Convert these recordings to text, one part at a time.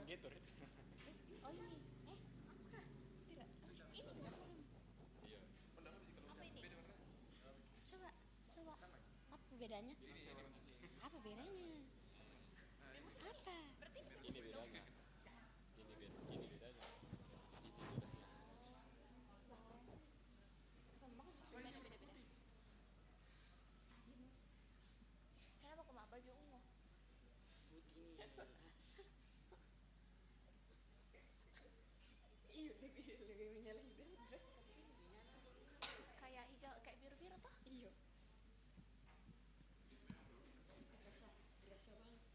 Gator itu. Oh ini. Apakah? Tidak. Ini nggak paham. Iya. Apa ini? Coba, coba. Apa bedanya? Apa bedanya? Apa? Berarti Ini bedanya. Ini bedanya. Ini bedanya. sama kan suka beda-beda. Kenapa kok mak baju ungu? Putih ini. Iya, lebih menyalahi dress. Kayak hijau, kayak biru-biru toh? Iya.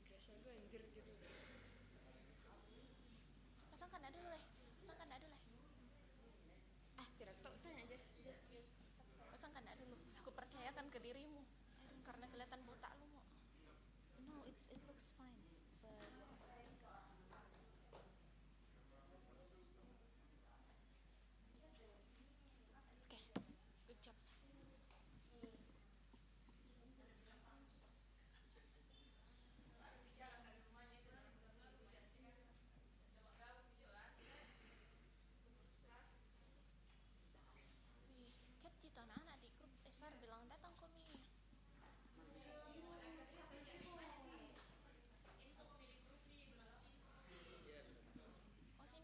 Gerasa gue anjir gitu. Pasangkan ada dulu. Tidak tahu tanya just. Pasangkan ada dulu. Aku percayakan ke dirimu. Karena kelihatan botak lu mau. No, it looks fine. But okay, good job. Chat kita anak di grup Esar bilang datang komi. Oh sini apa kok? Apa?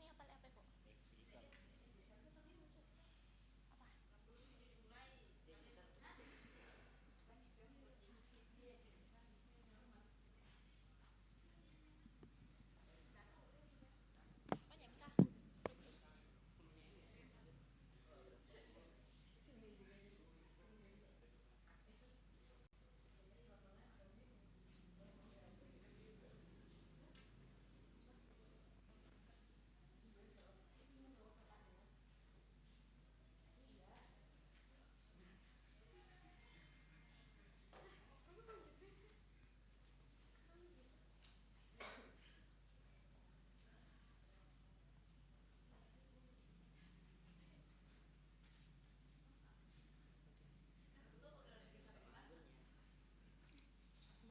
Banyak kah?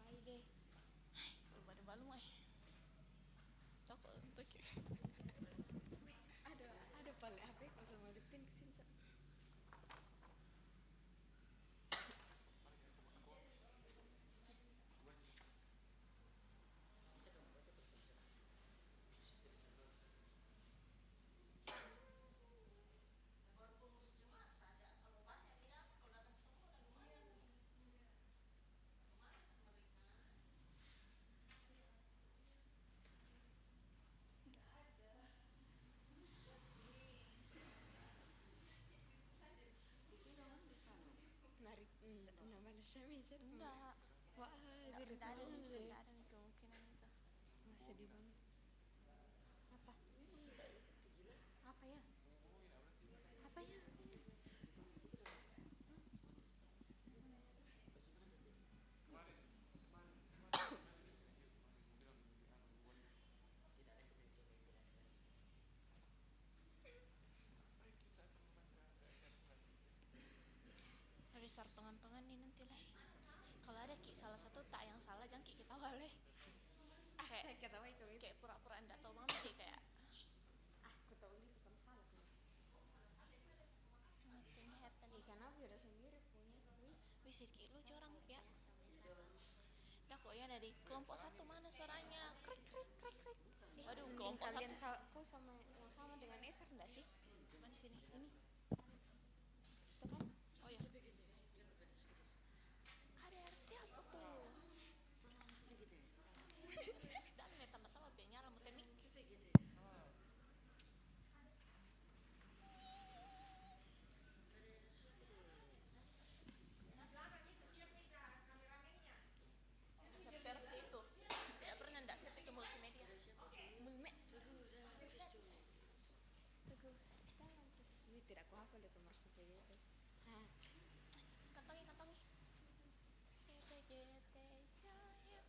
Bye deh. Baru lu mah. Cokok untuk ada paling apa kok sama Liptin kesini cok. Narik nama Syami chat. Enggak. Wah, tidak ada kemungkinan itu. Masih di bang. Apa? Apa ya? Apa ya? Harus start tangan-tangan nih nanti lah. Kalau ada ki salah satu tak yang salah jangan ki kita boleh. Saya ketawa itu. Kayak pura-pura enggak tahu mama kayak. Aku tahu itu kamu salah. Nothing happening. Karena aku udah sendiri punya. Bisa ki lucu orang ya. Dah kok ya dari kelompok satu mana suaranya krik. Waduh kelompok kalian kau sama yang sama dengan Eser enggak sih? Mana sini? Ini. Tuh kan? Oh ya. Kader siapa tuh? Dan tambah-tambah biar nyala mutemik. Versi itu tidak pernah ndak set itu multimedia. Teguh, jangan terus tidak aku hafal itu nomor seperti itu. Kantongi. GT Jaya.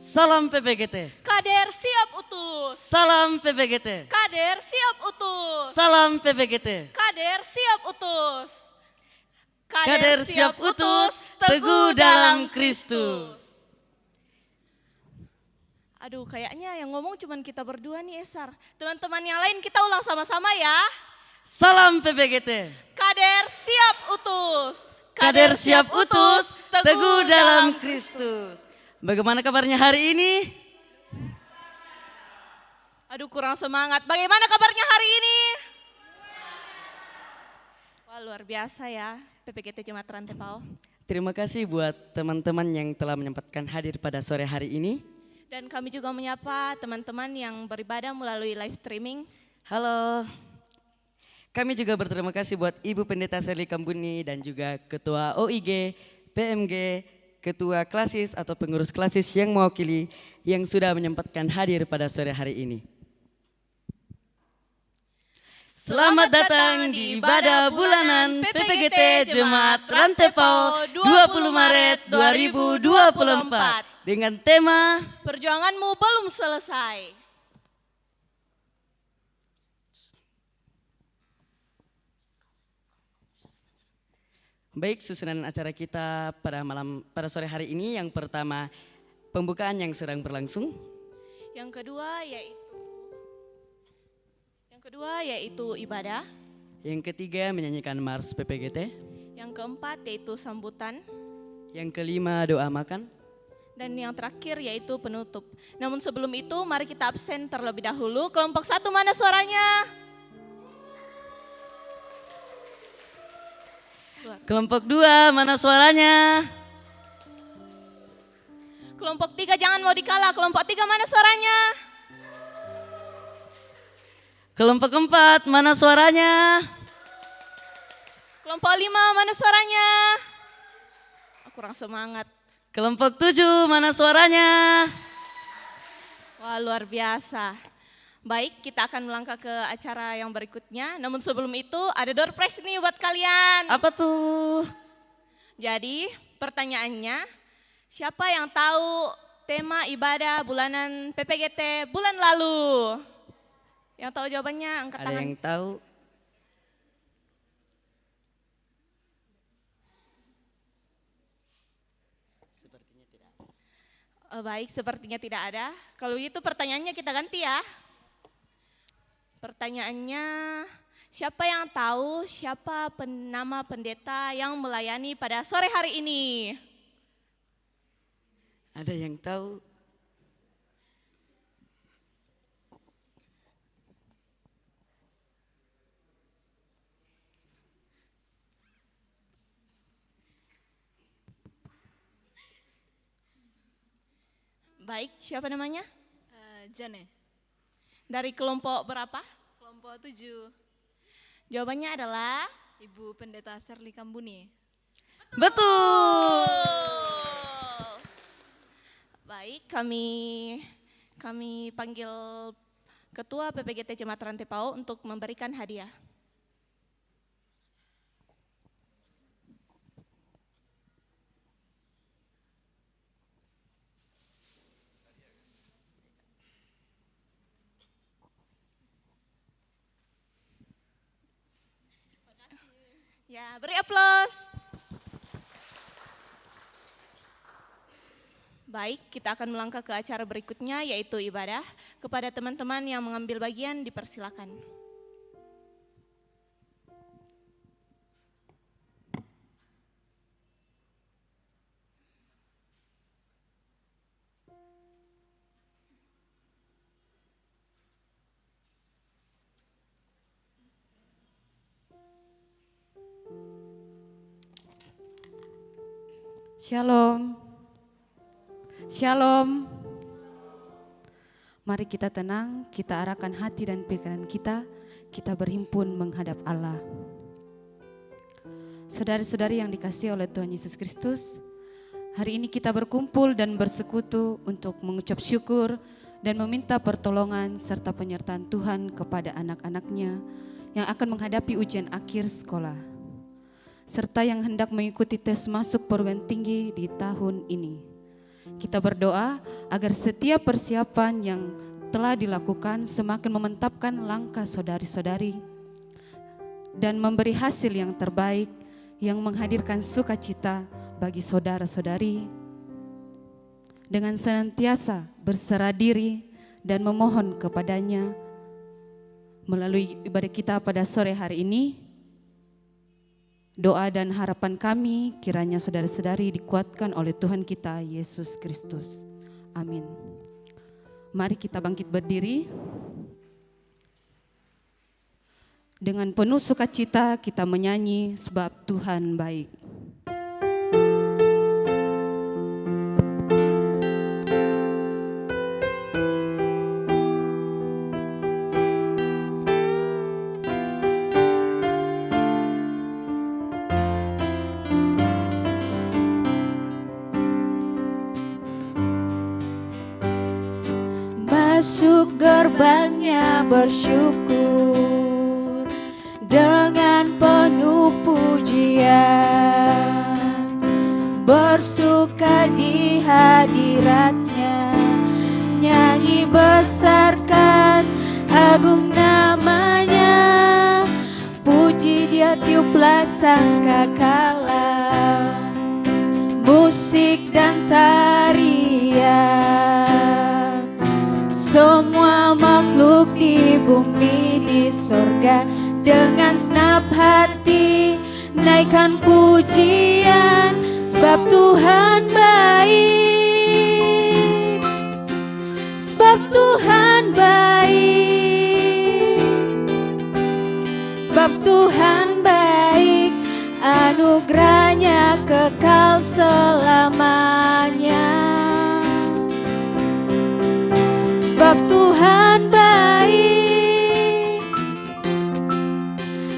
Salam PPGT. Kader siap utus. Salam PPGT. Kader siap utus. Salam PPGT. Kader siap utus. Kader siap utus, teguh dalam Kristus. Aduh, kayaknya yang ngomong cuman kita berdua nih, Esar. Teman-teman yang lain kita ulang sama-sama ya. Salam PPGT. Kader siap utus. Kader siap utus, teguh dalam Kristus. Bagaimana kabarnya hari ini? Aduh, kurang semangat. Bagaimana kabarnya hari ini? Wah, luar biasa ya PPGT Jemaat Rantepao. Terima kasih buat teman-teman yang telah menyempatkan hadir pada sore hari ini. Dan kami juga menyapa teman-teman yang beribadah melalui live streaming. Halo. Kami juga berterima kasih buat Ibu Pendeta Seli Kambuni dan juga Ketua OIG, PMG, Ketua Klasis atau pengurus Klasis yang mewakili yang sudah menyempatkan hadir pada sore hari ini. Selamat datang di ibadah bulanan PPGT Jemaat Rantepao 20 Maret 2024 dengan tema Perjuanganmu belum selesai. Baik, susunan acara kita pada sore hari ini yang pertama pembukaan yang sedang berlangsung. Yang kedua yaitu ibadah. Yang ketiga menyanyikan Mars PPGT. Yang keempat yaitu sambutan. Yang kelima doa makan. Dan yang terakhir yaitu penutup. Namun sebelum itu mari kita absen terlebih dahulu. Kelompok 1 mana suaranya? Kelompok 2 mana suaranya? Kelompok 3 jangan mau dikalah. Kelompok 3 mana suaranya? Kelompok 4 mana suaranya? Kelompok 5 mana suaranya? Kurang semangat. Kelompok 7 mana suaranya? Wah, luar biasa. Baik, kita akan melangkah ke acara yang berikutnya. Namun sebelum itu ada door prize nih buat kalian. Apa tuh? Jadi pertanyaannya, siapa yang tahu tema ibadah bulanan PPGT bulan lalu? Yang tahu jawabannya angkat Ada tangan. yang tahu? Sepertinya tidak. Baik, sepertinya tidak ada. Kalau itu pertanyaannya kita ganti ya. Pertanyaannya, siapa yang tahu siapa nama pendeta yang melayani pada sore hari ini? Ada yang tahu? Baik, siapa namanya? Jane, Dari kelompok berapa? kelompok 7, Jawabannya adalah Ibu Pendeta Serli Kambuni. Betul. baik, kami panggil Ketua PPGT Jemaat Rantepao untuk memberikan hadiah. Ya, beri aplaus. Baik, kita akan melangkah ke acara berikutnya yaitu ibadah. Kepada teman-teman yang mengambil bagian dipersilakan. Shalom. Shalom. Mari kita tenang, kita arahkan hati dan pikiran kita berhimpun menghadap Allah. Saudari-saudari yang dikasihi oleh Tuhan Yesus Kristus, hari ini kita berkumpul dan bersekutu untuk mengucap syukur dan meminta pertolongan serta penyertaan Tuhan kepada anak-anaknya yang akan menghadapi ujian akhir sekolah, serta yang hendak mengikuti tes masuk perguruan tinggi di tahun ini. Kita berdoa agar setiap persiapan yang telah dilakukan semakin memantapkan langkah saudari-saudari dan memberi hasil yang terbaik yang menghadirkan sukacita bagi saudara-saudari. Dengan senantiasa berserah diri dan memohon kepadanya melalui ibadah kita pada sore hari ini, doa dan harapan kami kiranya saudara-saudari dikuatkan oleh Tuhan kita Yesus Kristus. Amin. Mari kita bangkit berdiri. Dengan penuh sukacita kita menyanyi sebab Tuhan baik. Masuk gerbangnya bersyukur dengan penuh pujian, bersuka di hadiratnya, nyanyi besarkan agung namanya, puji dia tiuplah sangkakala, musik dan tarian. Semua makhluk di bumi di sorga dengan senap hati naikkan pujian, sebab Tuhan baik, sebab Tuhan baik, sebab Tuhan baik, anugerahnya kekal selamanya. Sebab Tuhan baik,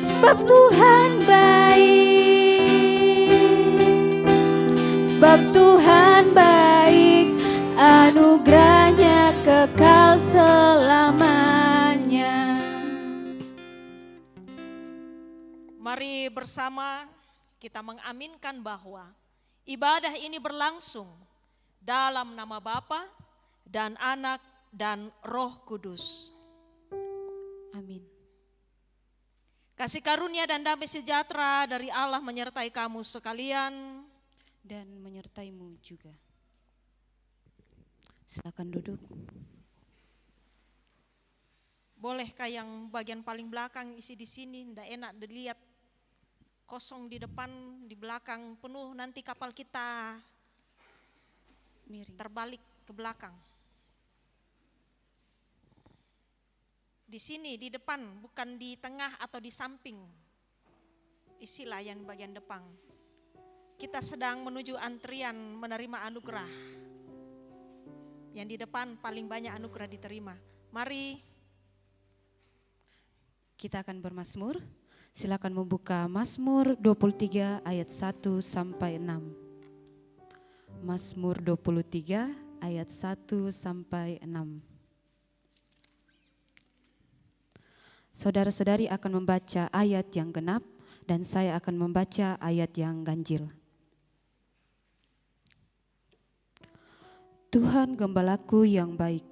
sebab Tuhan baik, sebab Tuhan baik, anugerahnya kekal selamanya. Mari bersama kita mengaminkan bahwa ibadah ini berlangsung dalam nama Bapa dan Anak dan Roh Kudus. Amin. Kasih karunia dan damai sejahtera dari Allah menyertai kamu sekalian Dan menyertaimu juga. Silakan duduk. Bolehkah yang bagian paling belakang isi di sini, ndak enak dilihat kosong di depan, di belakang penuh, nanti kapal kita Miring. terbalik ke belakang. Di sini, di depan, bukan di tengah atau di samping. Isilah yang bagian depan. Kita sedang menuju antrian menerima anugerah. Yang di depan paling banyak anugerah diterima. Mari. Kita akan bermazmur. Silakan membuka Mazmur 23 ayat 1 sampai 6. Mazmur 23 ayat 1 sampai 6. Saudara-saudari akan membaca ayat yang genap dan saya akan membaca ayat yang ganjil. Tuhan gembalaku yang baik.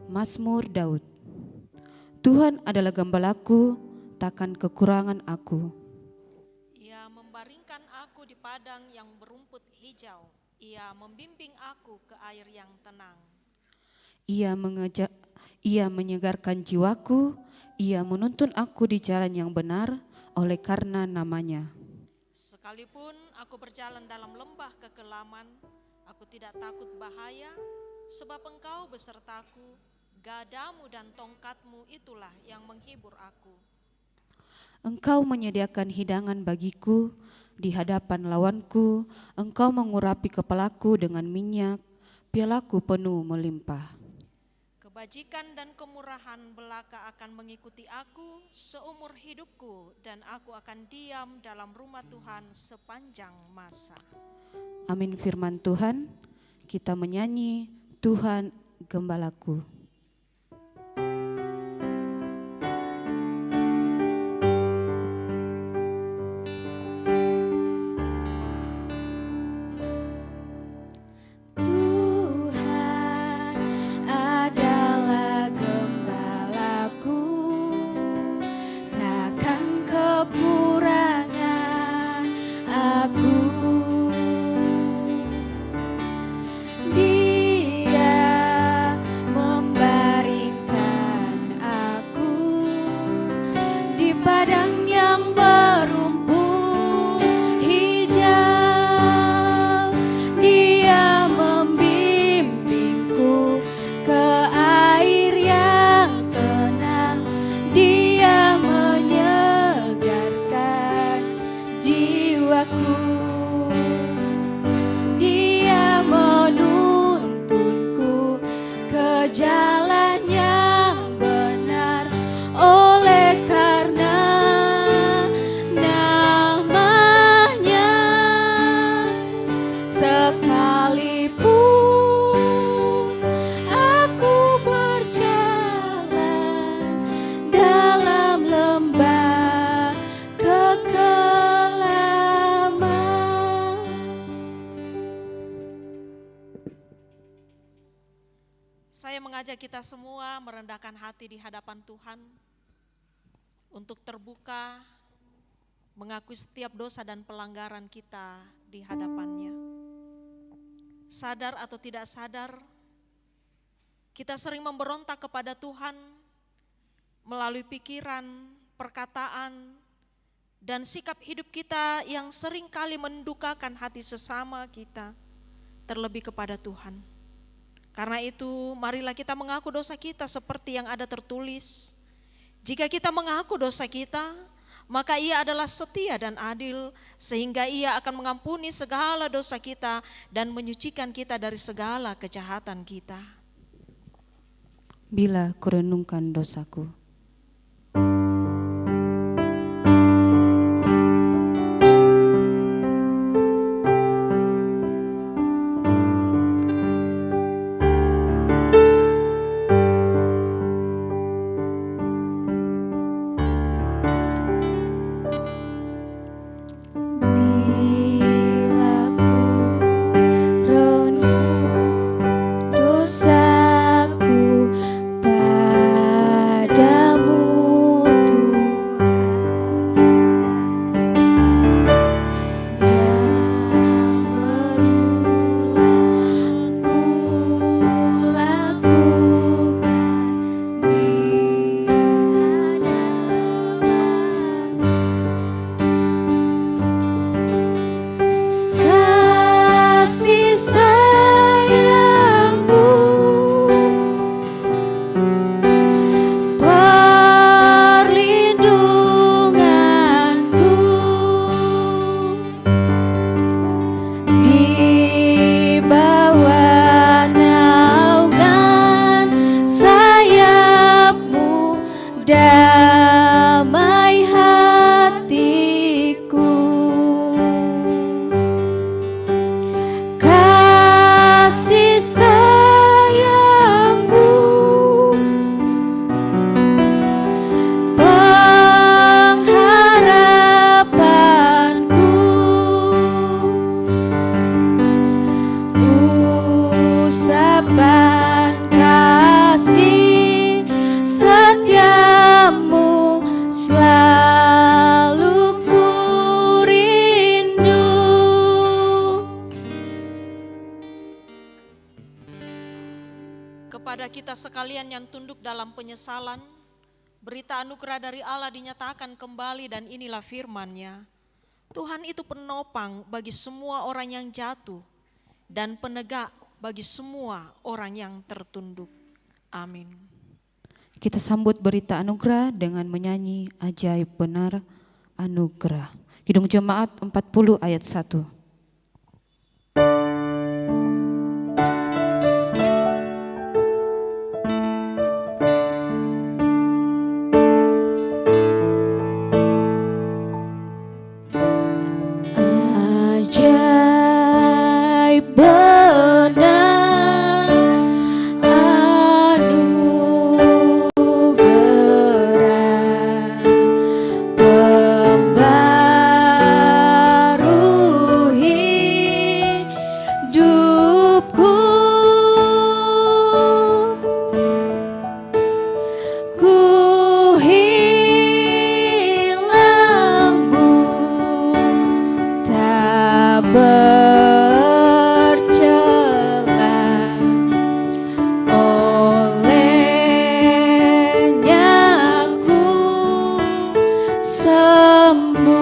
Mazmur Daud. Tuhan adalah gembalaku, takkan kekurangan aku. Ia membaringkan aku di padang yang berumput hijau. Ia membimbing aku ke air yang tenang. Ia menyegarkan jiwaku, ia menuntun aku di jalan yang benar oleh karena namanya. Sekalipun aku berjalan dalam lembah kekelaman, aku tidak takut bahaya, sebab Engkau besertaku, gadamu dan tongkatmu itulah yang menghibur aku. Engkau menyediakan hidangan bagiku di hadapan lawanku, Engkau mengurapi kepalaku dengan minyak, pialaku penuh melimpah. Kebajikan dan kemurahan belaka akan mengikuti aku seumur hidupku, dan aku akan diam dalam rumah Tuhan sepanjang masa. Amin firman Tuhan, kita menyanyi Tuhan Gembalaku. Tuhan saja kita semua merendahkan hati di hadapan Tuhan untuk terbuka, mengakui setiap dosa dan pelanggaran kita di hadapannya. Sadar atau tidak sadar, kita sering memberontak kepada Tuhan melalui pikiran, perkataan, dan sikap hidup kita yang sering kali mendukakan hati sesama kita, terlebih kepada Tuhan. Karena itu, marilah kita mengaku dosa kita seperti yang ada tertulis. Jika kita mengaku dosa kita, maka Ia adalah setia dan adil, sehingga Ia akan mengampuni segala dosa kita dan menyucikan kita dari segala kejahatan kita. Bila kurenungkan dosaku, Bila ku renung dosaku padamu kepada kita sekalian yang tunduk dalam penyesalan, berita anugerah dari Allah dinyatakan kembali dan inilah firman-Nya. Tuhan itu penopang bagi semua orang yang jatuh dan penegak bagi semua orang yang tertunduk. Amin. kita sambut berita anugerah dengan menyanyi ajaib benar anugerah. Kidung Jemaat 40 ayat 1. Ajaib benar anugerah pembaru hidupku, ku hilang tak bercela, olehnya ku sembuh.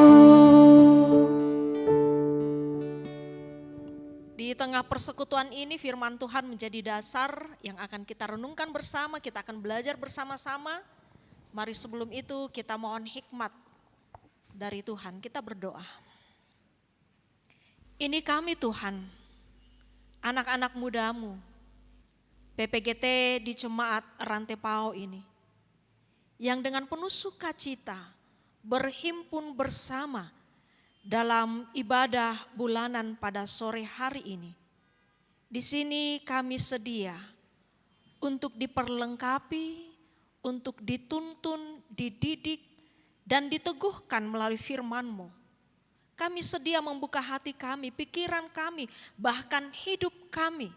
Di tengah persekutuan ini firman Tuhan menjadi dasar yang akan kita renungkan bersama, kita akan belajar bersama-sama. Mari sebelum itu kita mohon hikmat dari Tuhan, kita berdoa. Ini kami Tuhan, anak-anak mudamu, PPGT di Jemaat Rantepao ini, yang dengan penuh sukacita berhimpun bersama dalam ibadah bulanan pada sore hari ini. Di sini kami sedia untuk diperlengkapi, untuk dituntun, dididik, dan diteguhkan melalui firman-Mu. Kami sedia membuka hati kami, pikiran kami, bahkan hidup kami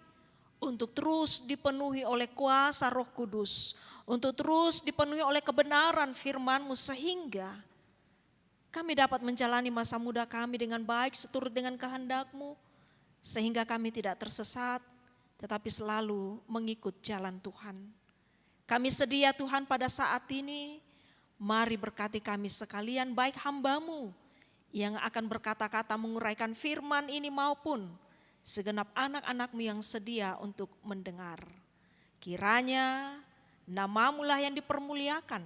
untuk terus dipenuhi oleh kuasa Roh Kudus, untuk terus dipenuhi oleh kebenaran firman-Mu sehingga kami dapat menjalani masa muda kami dengan baik seturut dengan kehendak-Mu, sehingga kami tidak tersesat tetapi selalu mengikut jalan Tuhan. Kami sedia Tuhan pada saat ini, mari berkati kami sekalian, baik hamba-Mu yang akan berkata-kata menguraikan firman ini maupun segenap anak-anak-Mu yang sedia untuk mendengar. Kiranya nama-Mu lah yang dipermuliakan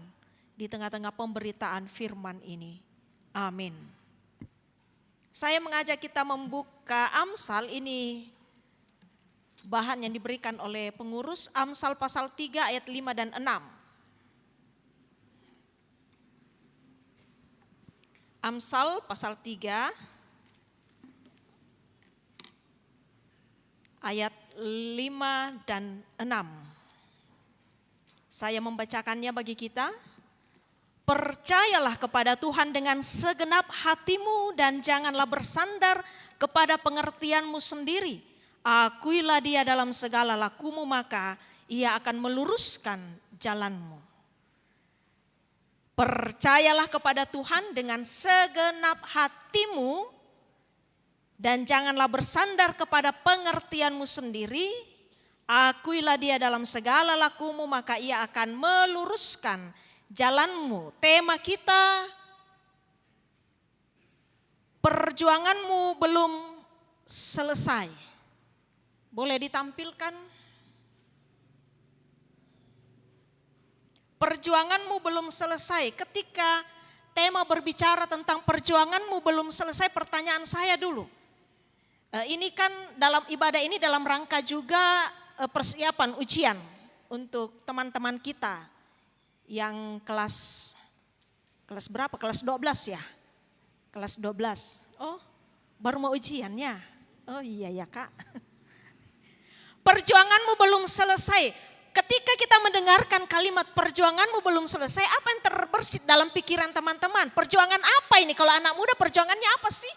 di tengah-tengah pemberitaan firman ini. Amin. Saya mengajak kita membuka Amsal, ini bahan yang diberikan oleh pengurus, Amsal pasal 3 ayat 5 dan 6. Amsal pasal 3 ayat 5 dan 6. Saya membacakannya bagi kita. Percayalah kepada Tuhan dengan segenap hatimu dan janganlah bersandar kepada pengertianmu sendiri. Akuilah Dia dalam segala lakumu, maka Ia akan meluruskan jalanmu. Percayalah kepada Tuhan dengan segenap hatimu dan janganlah bersandar kepada pengertianmu sendiri. Akuilah Dia dalam segala lakumu, maka Ia akan meluruskan jalanmu. Tema kita, perjuanganmu belum selesai. Boleh ditampilkan? Perjuanganmu belum selesai. Ketika tema berbicara tentang perjuanganmu belum selesai, pertanyaan saya dulu. Ini kan dalam ibadah ini dalam rangka juga persiapan ujian untuk teman-teman kita yang kelas berapa? Kelas 12 ya? Kelas 12. Oh, baru mau ujiannya. Oh iya ya Kak. Perjuanganmu belum selesai. Ketika kita mendengarkan kalimat perjuanganmu belum selesai, apa yang terbersit dalam pikiran teman-teman? Perjuangan apa ini? Kalau anak muda perjuangannya apa sih?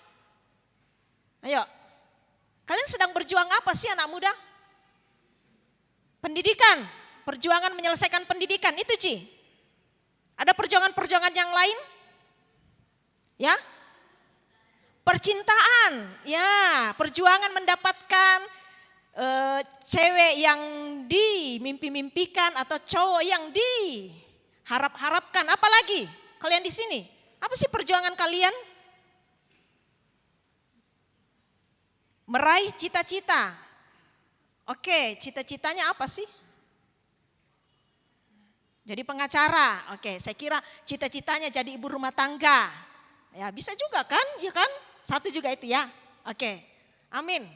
Ayo, kalian sedang berjuang apa sih anak muda? Pendidikan, perjuangan menyelesaikan pendidikan, itu Ci. Ada perjuangan-perjuangan yang lain? Ya? Percintaan, ya, perjuangan mendapatkan cewek yang dimimpi-mimpikan atau cowok yang diharap-harapkan. Apalagi kalian di sini, apa sih perjuangan kalian? Meraih cita-cita. Oke, cita-citanya apa sih? Jadi pengacara. Oke, saya kira cita-citanya jadi ibu rumah tangga. Ya, bisa juga kan? Ya kan? Satu juga itu ya. Oke. Amin.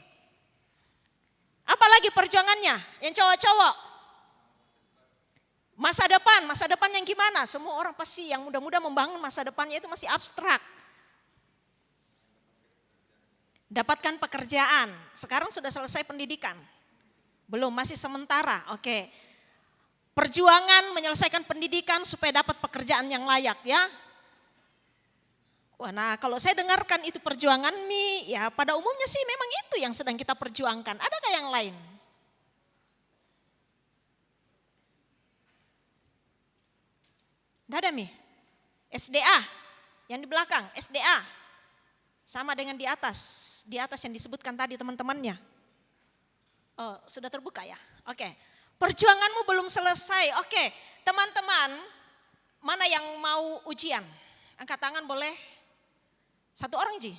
Apalagi perjuangannya yang cowok-cowok? Masa depan yang gimana? Semua orang pasti yang muda-muda membangun masa depannya itu masih abstrak. Dapatkan pekerjaan, sekarang sudah selesai pendidikan. Belum, masih sementara, oke. Perjuangan menyelesaikan pendidikan supaya dapat pekerjaan yang layak ya. Wah, nah kalau saya dengarkan itu perjuangan ya pada umumnya sih memang itu yang sedang kita perjuangkan. Adakah yang lain? Tidak ada SDA yang di belakang, SDA. Sama dengan di atas yang disebutkan tadi teman-temannya. Oh, sudah terbuka ya? Oke. Perjuanganmu belum selesai. Oke, teman-teman, mana yang mau ujian? Angkat tangan boleh? Satu orang Ji.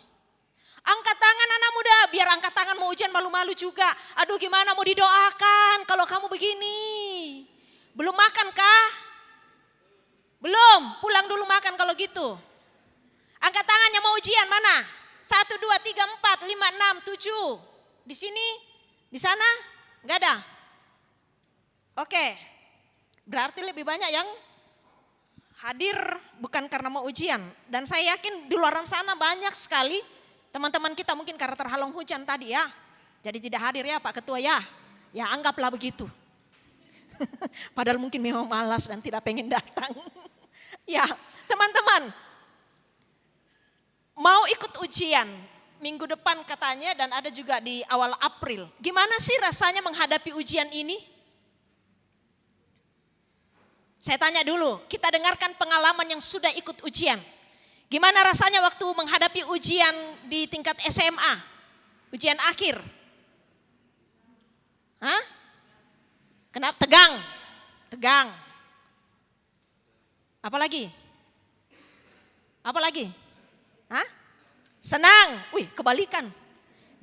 Angkat tangan anak muda, biar angkat tangan mau ujian malu-malu juga. Aduh gimana mau didoakan kalau kamu begini. Belum makan kah? Belum, pulang dulu makan kalau gitu. Angkat tangannya mau ujian mana? 1, 2, 3, 4, 5, 6, 7. Di sini? Di sana? Enggak ada? Oke, berarti lebih banyak yang hadir bukan karena mau ujian. Dan saya yakin di luar sana banyak sekali teman-teman kita mungkin karena terhalang hujan tadi ya. Jadi tidak hadir ya Pak Ketua ya. Ya anggaplah begitu. Padahal mungkin memang malas dan tidak pengen datang. Ya teman-teman, mau ikut ujian, minggu depan katanya dan ada juga di awal April. Gimana sih rasanya menghadapi ujian ini? Saya tanya dulu, kita dengarkan pengalaman yang sudah ikut ujian. Gimana rasanya waktu menghadapi ujian di tingkat SMA? Ujian akhir. Hah? Kenapa? Tegang. Tegang. Apalagi? Apalagi? Hah? Senang. Wih, kebalikan.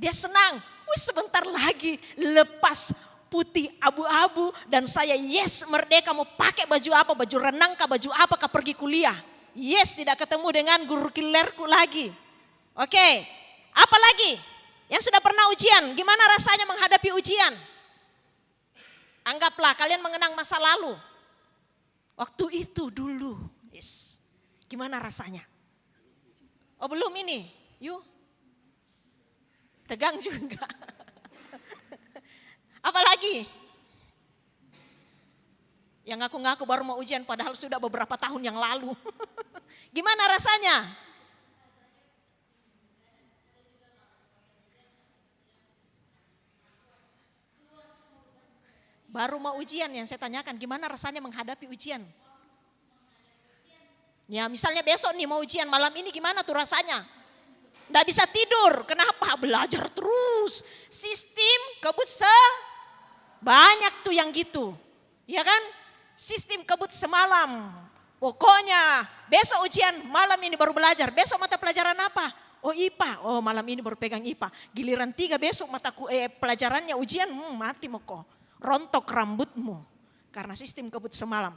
Dia senang. Wih, sebentar lagi lepas putih abu-abu dan saya yes merdeka, mau pakai baju apa, baju renang kah, baju apa kah, pergi kuliah. Yes, tidak ketemu dengan guru killerku lagi. Oke, apa lagi? Yang sudah pernah ujian, gimana rasanya menghadapi ujian? Anggaplah kalian mengenang masa lalu. Waktu itu dulu, yes. Gimana rasanya? Oh belum ini, yuk. Tegang juga. Apalagi? Yang ngaku-ngaku baru mau ujian padahal sudah beberapa tahun yang lalu. Gimana rasanya? Baru mau ujian yang saya tanyakan, gimana rasanya menghadapi ujian? Ya misalnya besok nih mau ujian, malam ini gimana tuh rasanya? Nggak bisa tidur, kenapa? Belajar terus. Sistem kebut banyak tuh yang gitu. Ya kan? Sistem kebut semalam. Pokoknya besok ujian, malam ini baru belajar. Besok mata pelajaran apa? Oh IPA, oh malam ini baru pegang IPA. Giliran 3 besok pelajarannya ujian, mati moko. Rontok rambutmu. Karena sistem kebut semalam.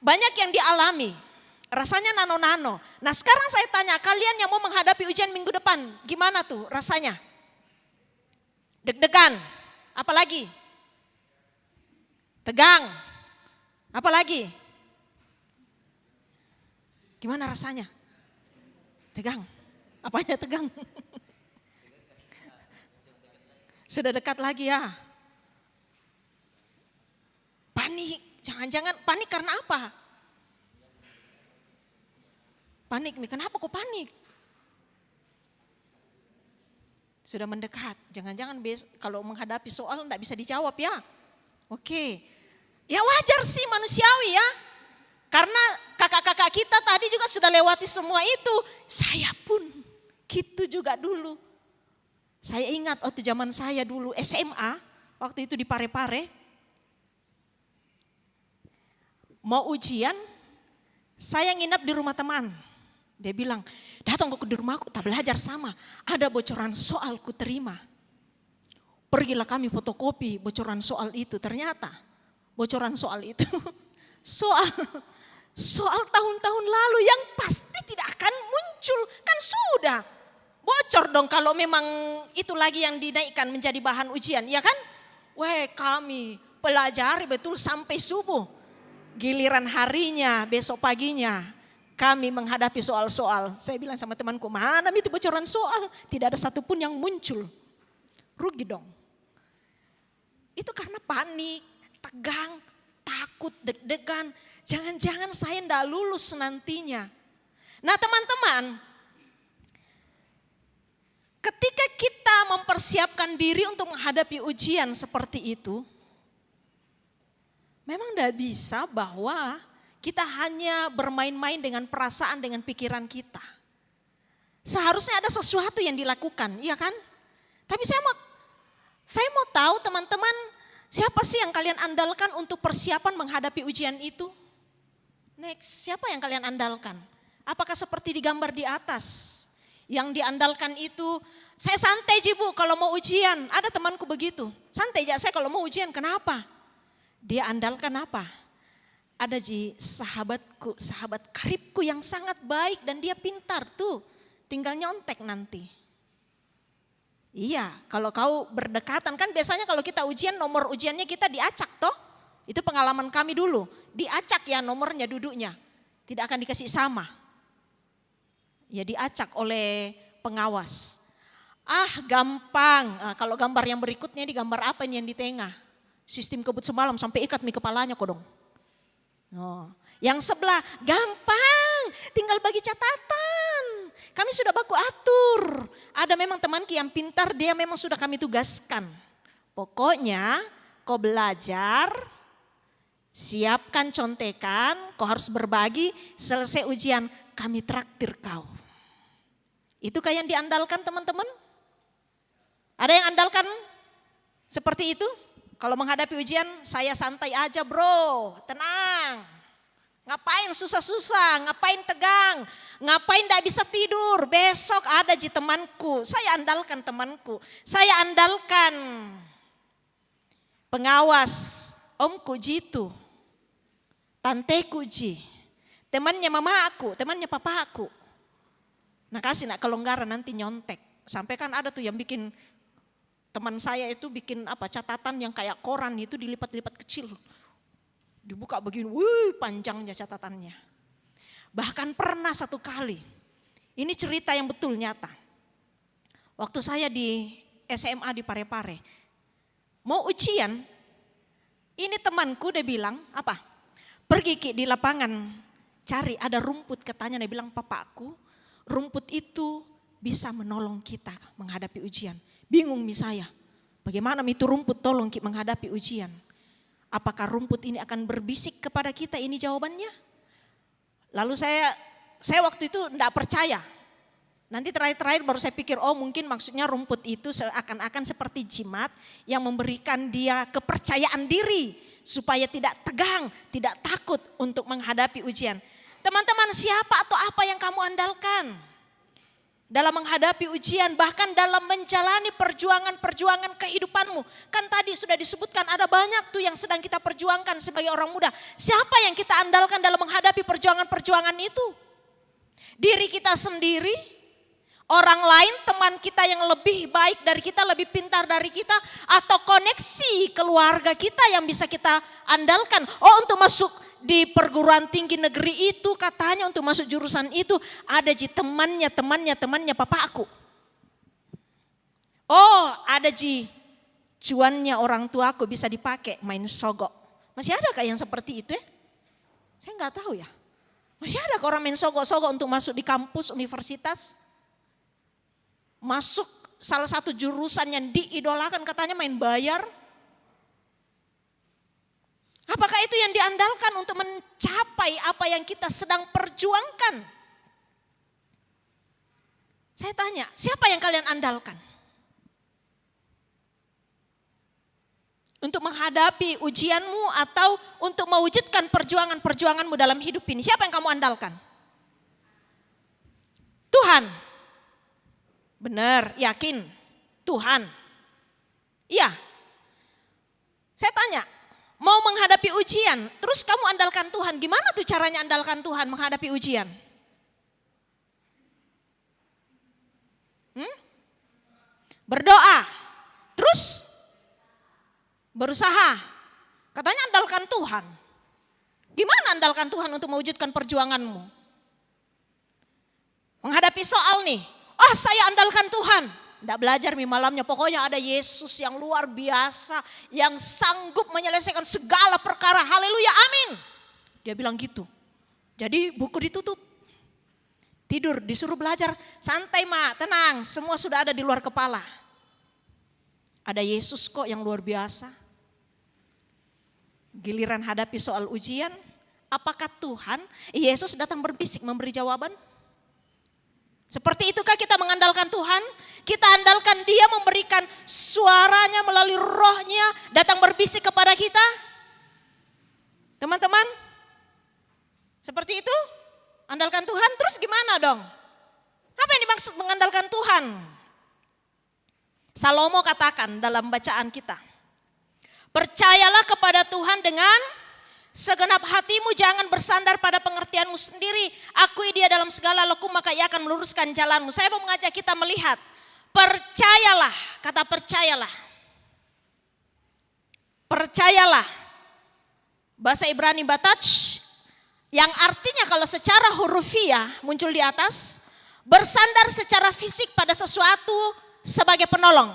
Banyak yang dialami. Rasanya nano-nano. Nah sekarang saya tanya kalian yang mau menghadapi ujian minggu depan. Gimana tuh rasanya? Deg-degan. Apalagi? Tegang. Apalagi? Gimana rasanya? Tegang. Apanya tegang? Sudah dekat lagi ya. Panik. Jangan-jangan panik karena apa? Panik, kenapa kok panik? Sudah mendekat, jangan-jangan kalau menghadapi soal enggak bisa dijawab ya. Oke, ya wajar sih manusiawi ya. Karena kakak-kakak kita tadi juga sudah lewati semua itu. Saya pun gitu juga dulu. Saya ingat waktu zaman saya dulu SMA, waktu itu di Pare-Pare. Mau ujian, saya nginap di rumah teman. Dia bilang, datang kok di rumahku, tak belajar sama. Ada bocoran soal ku terima. Pergilah kami fotokopi bocoran soal itu. Ternyata bocoran soal itu soal tahun-tahun lalu yang pasti tidak akan muncul. Kan sudah bocor dong kalau memang itu lagi yang dinaikkan menjadi bahan ujian. Ya kan? Weh kami pelajari betul sampai subuh. Giliran harinya, besok paginya. Kami menghadapi soal-soal. Saya bilang sama temanku, mana itu bocoran soal? Tidak ada satupun yang muncul. Rugi dong. Itu karena panik, tegang, takut, deg-degan. Jangan-jangan saya tidak lulus nantinya. Nah teman-teman, ketika kita mempersiapkan diri untuk menghadapi ujian seperti itu, memang tidak bisa bahwa kita hanya bermain-main dengan perasaan, dengan pikiran kita. Seharusnya ada sesuatu yang dilakukan, iya kan? Tapi saya mau tahu teman-teman, siapa sih yang kalian andalkan untuk persiapan menghadapi ujian itu? Next, siapa yang kalian andalkan? Apakah seperti digambar di atas? Yang diandalkan itu, saya santai Bu kalau mau ujian. Ada temanku begitu, santai aja saya kalau mau ujian, kenapa? Dia andalkan apa? Ada sahabatku, sahabat karibku yang sangat baik dan dia pintar tuh. Tinggal nyontek nanti. Iya, kalau kau berdekatan kan biasanya kalau kita ujian nomor ujiannya kita diacak toh. Itu pengalaman kami dulu. Diacak ya nomornya duduknya. Tidak akan dikasih sama. Ya diacak oleh pengawas. Ah gampang. Nah, kalau gambar yang berikutnya ini gambar apa ini yang di tengah? Sistem kebut semalam sampai ikat mi kepalanya kodong. Oh, yang sebelah gampang, tinggal bagi catatan. Kami sudah baku atur. Ada memang temanku yang pintar, dia memang sudah kami tugaskan. Pokoknya kau belajar, siapkan contekan, kau harus berbagi, selesai ujian kami traktir kau. Itukah yang diandalkan teman-teman? Ada yang andalkan seperti itu? Kalau menghadapi ujian saya santai aja bro, tenang. Ngapain susah-susah, ngapain tegang, ngapain tidak bisa tidur. Besok ada ji temanku, saya andalkan temanku. Saya andalkan pengawas omku jitu, tanteku ji, temannya mama aku, temannya papa aku. Nah kasih nak kelonggaran nanti nyontek. Sampai kan ada tuh yang bikin, teman saya itu bikin apa catatan yang kayak koran itu dilipat-lipat kecil. Dibuka begini, wih panjangnya catatannya. Bahkan pernah satu kali, ini cerita yang betul nyata. Waktu saya di SMA di Parepare, mau ujian, ini temanku dia bilang apa? Pergi Ki di lapangan, cari ada rumput katanya. Dia bilang papaku, rumput itu bisa menolong kita menghadapi ujian. Bingung nih saya, bagaimana itu rumput tolong Ki menghadapi ujian? Apakah rumput ini akan berbisik kepada kita? Ini jawabannya. Lalu saya waktu itu tidak percaya. Nanti terakhir baru saya pikir, oh mungkin maksudnya rumput itu seakan-akan seperti jimat yang memberikan dia kepercayaan diri supaya tidak tegang, tidak takut untuk menghadapi ujian. Teman-teman, siapa atau apa yang kamu andalkan dalam menghadapi ujian, bahkan dalam menjalani perjuangan-perjuangan kehidupanmu? Kan tadi sudah disebutkan ada banyak tuh yang sedang kita perjuangkan sebagai orang muda. Siapa yang kita andalkan dalam menghadapi perjuangan-perjuangan itu? Diri kita sendiri, orang lain, teman kita yang lebih baik dari kita, lebih pintar dari kita, atau koneksi keluarga kita yang bisa kita andalkan. Oh, untuk masuk di perguruan tinggi negeri itu katanya untuk masuk jurusan itu ada ji temannya papa aku. Oh, ada ji cuannya orang tua aku bisa dipakai main sogok. Masih ada kah yang seperti itu ya? Saya nggak tahu ya. Masih ada kah orang main sogok-sogok untuk masuk di kampus universitas? Masuk salah satu jurusan yang diidolakan katanya main bayar. Apakah itu yang diandalkan untuk mencapai apa yang kita sedang perjuangkan? Saya tanya, siapa yang kalian andalkan? Untuk menghadapi ujianmu atau untuk mewujudkan perjuangan-perjuanganmu dalam hidup ini? Siapa yang kamu andalkan? Tuhan. Benar, yakin? Tuhan. Iya. Saya tanya, mau menghadapi ujian, terus kamu andalkan Tuhan. Gimana tuh caranya andalkan Tuhan menghadapi ujian? Berdoa, terus berusaha. Katanya andalkan Tuhan. Gimana andalkan Tuhan untuk mewujudkan perjuanganmu? Menghadapi soal nih, oh saya andalkan Tuhan. Tidak belajar malamnya, pokoknya ada Yesus yang luar biasa, yang sanggup menyelesaikan segala perkara, haleluya, amin. Dia bilang gitu. Jadi buku ditutup. Tidur, disuruh belajar, santai mak, tenang, semua sudah ada di luar kepala. Ada Yesus kok yang luar biasa. Giliran hadapi soal ujian, apakah Tuhan, Yesus datang berbisik memberi jawaban? Seperti itukah kita mengandalkan Tuhan? Kita andalkan Dia memberikan suaranya melalui rohnya datang berbisik kepada kita? Teman-teman, seperti itu? Andalkan Tuhan, terus gimana dong? Apa yang dimaksud mengandalkan Tuhan? Salomo katakan dalam bacaan kita, percayalah kepada Tuhan dengan segenap hatimu, jangan bersandar pada pengertianmu sendiri. Akui Dia dalam segala laku, maka Ia akan meluruskan jalanmu. Saya mau mengajak kita melihat, percayalah, kata percayalah. Percayalah, bahasa Ibrani batach, yang artinya kalau secara hurufiah muncul di atas, bersandar secara fisik pada sesuatu sebagai penolong.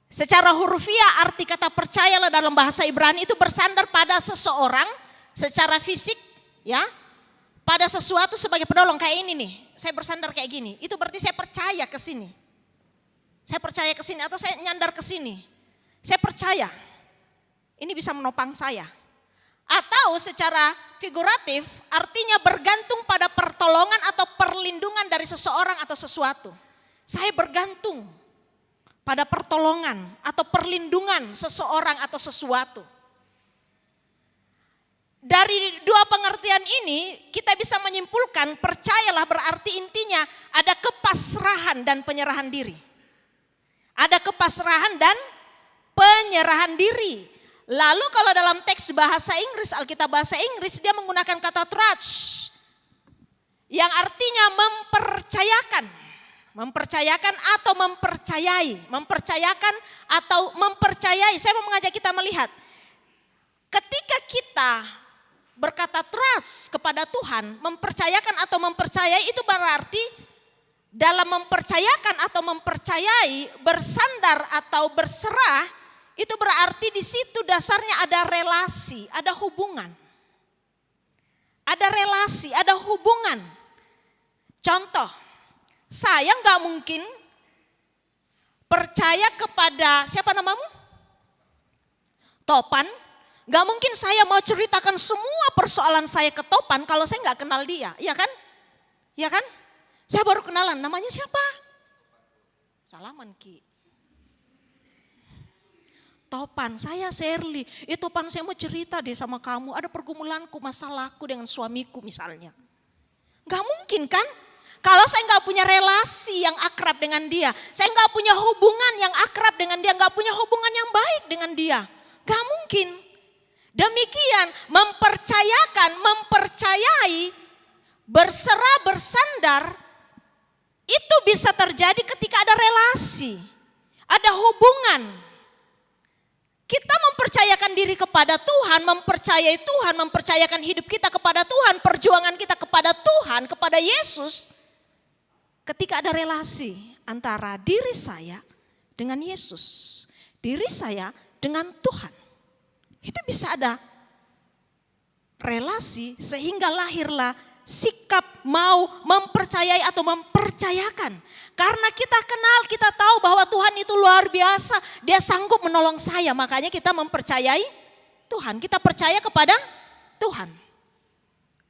Secara hurufiah arti kata percayalah dalam bahasa Ibrani itu bersandar pada seseorang secara fisik, ya, pada sesuatu sebagai penolong. Kayak ini nih, saya bersandar kayak gini, itu berarti saya percaya ke sini. Saya percaya ke sini atau saya nyandar ke sini. Saya percaya ini bisa menopang saya. Atau secara figuratif artinya bergantung pada pertolongan atau perlindungan dari seseorang atau sesuatu. Saya bergantung pada pertolongan atau perlindungan seseorang atau sesuatu. Dari dua pengertian ini kita bisa menyimpulkan percayalah berarti intinya ada kepasrahan dan penyerahan diri. Ada kepasrahan dan penyerahan diri. Lalu kalau dalam teks bahasa Inggris, Alkitab bahasa Inggris dia menggunakan kata trust. Yang artinya mempercayakan. Mempercayakan atau mempercayai. Mempercayakan atau mempercayai. Saya mau mengajak kita melihat. Ketika kita berkata trust kepada Tuhan, mempercayakan atau mempercayai itu berarti dalam mempercayakan atau mempercayai, bersandar atau berserah, itu berarti di situ dasarnya ada relasi, ada hubungan. Ada relasi, ada hubungan. Contoh, saya nggak mungkin percaya kepada, siapa namamu? Topan. Gak mungkin saya mau ceritakan semua persoalan saya ke Topan kalau saya gak kenal dia, iya kan? Iya kan? Saya baru kenalan, namanya siapa? Salaman Ki. Topan, saya Shirley. Topan saya mau cerita deh sama kamu, ada pergumulanku, masalahku dengan suamiku misalnya. Gak mungkin kan? Kalau saya gak punya relasi yang akrab dengan dia, saya gak punya hubungan yang akrab dengan dia, gak punya hubungan yang baik dengan dia. Gak mungkin. Demikian mempercayakan, mempercayai, berserah, bersandar, itu bisa terjadi ketika ada relasi, ada hubungan. Kita mempercayakan diri kepada Tuhan, mempercayai Tuhan, mempercayakan hidup kita kepada Tuhan, perjuangan kita kepada Tuhan, kepada Yesus. Ketika ada relasi antara diri saya dengan Yesus, diri saya dengan Tuhan. Itu bisa ada relasi sehingga lahirlah sikap mau mempercayai atau mempercayakan. Karena kita kenal, kita tahu bahwa Tuhan itu luar biasa. Dia sanggup menolong saya, makanya kita mempercayai Tuhan. Kita percaya kepada Tuhan.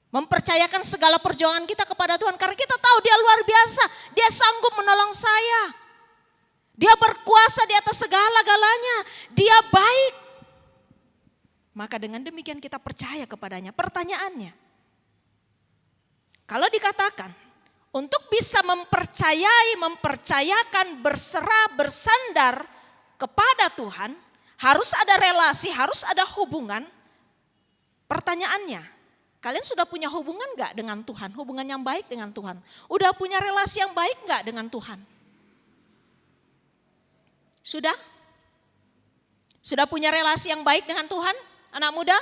Mempercayakan segala perjuangan kita kepada Tuhan. Karena kita tahu dia luar biasa, dia sanggup menolong saya. Dia berkuasa di atas segala-galanya, dia baik. Maka dengan demikian kita percaya kepadanya. Pertanyaannya, kalau dikatakan untuk bisa mempercayai, mempercayakan, berserah, bersandar kepada Tuhan, harus ada relasi, harus ada hubungan. Pertanyaannya, kalian sudah punya hubungan gak dengan Tuhan? Hubungan yang baik dengan Tuhan? Udah punya relasi yang baik gak dengan Tuhan? Sudah? Sudah punya relasi yang baik dengan Tuhan? Anak muda?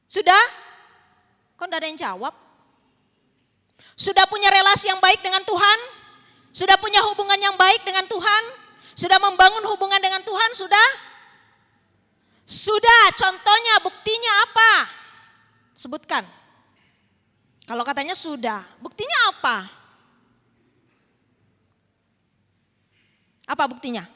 Sudah? Kok enggak ada yang jawab? Sudah punya relasi yang baik dengan Tuhan? Sudah punya hubungan yang baik dengan Tuhan? Sudah membangun hubungan dengan Tuhan? Sudah? Sudah, contohnya, buktinya apa? Sebutkan. Kalau katanya sudah, buktinya apa? Apa buktinya?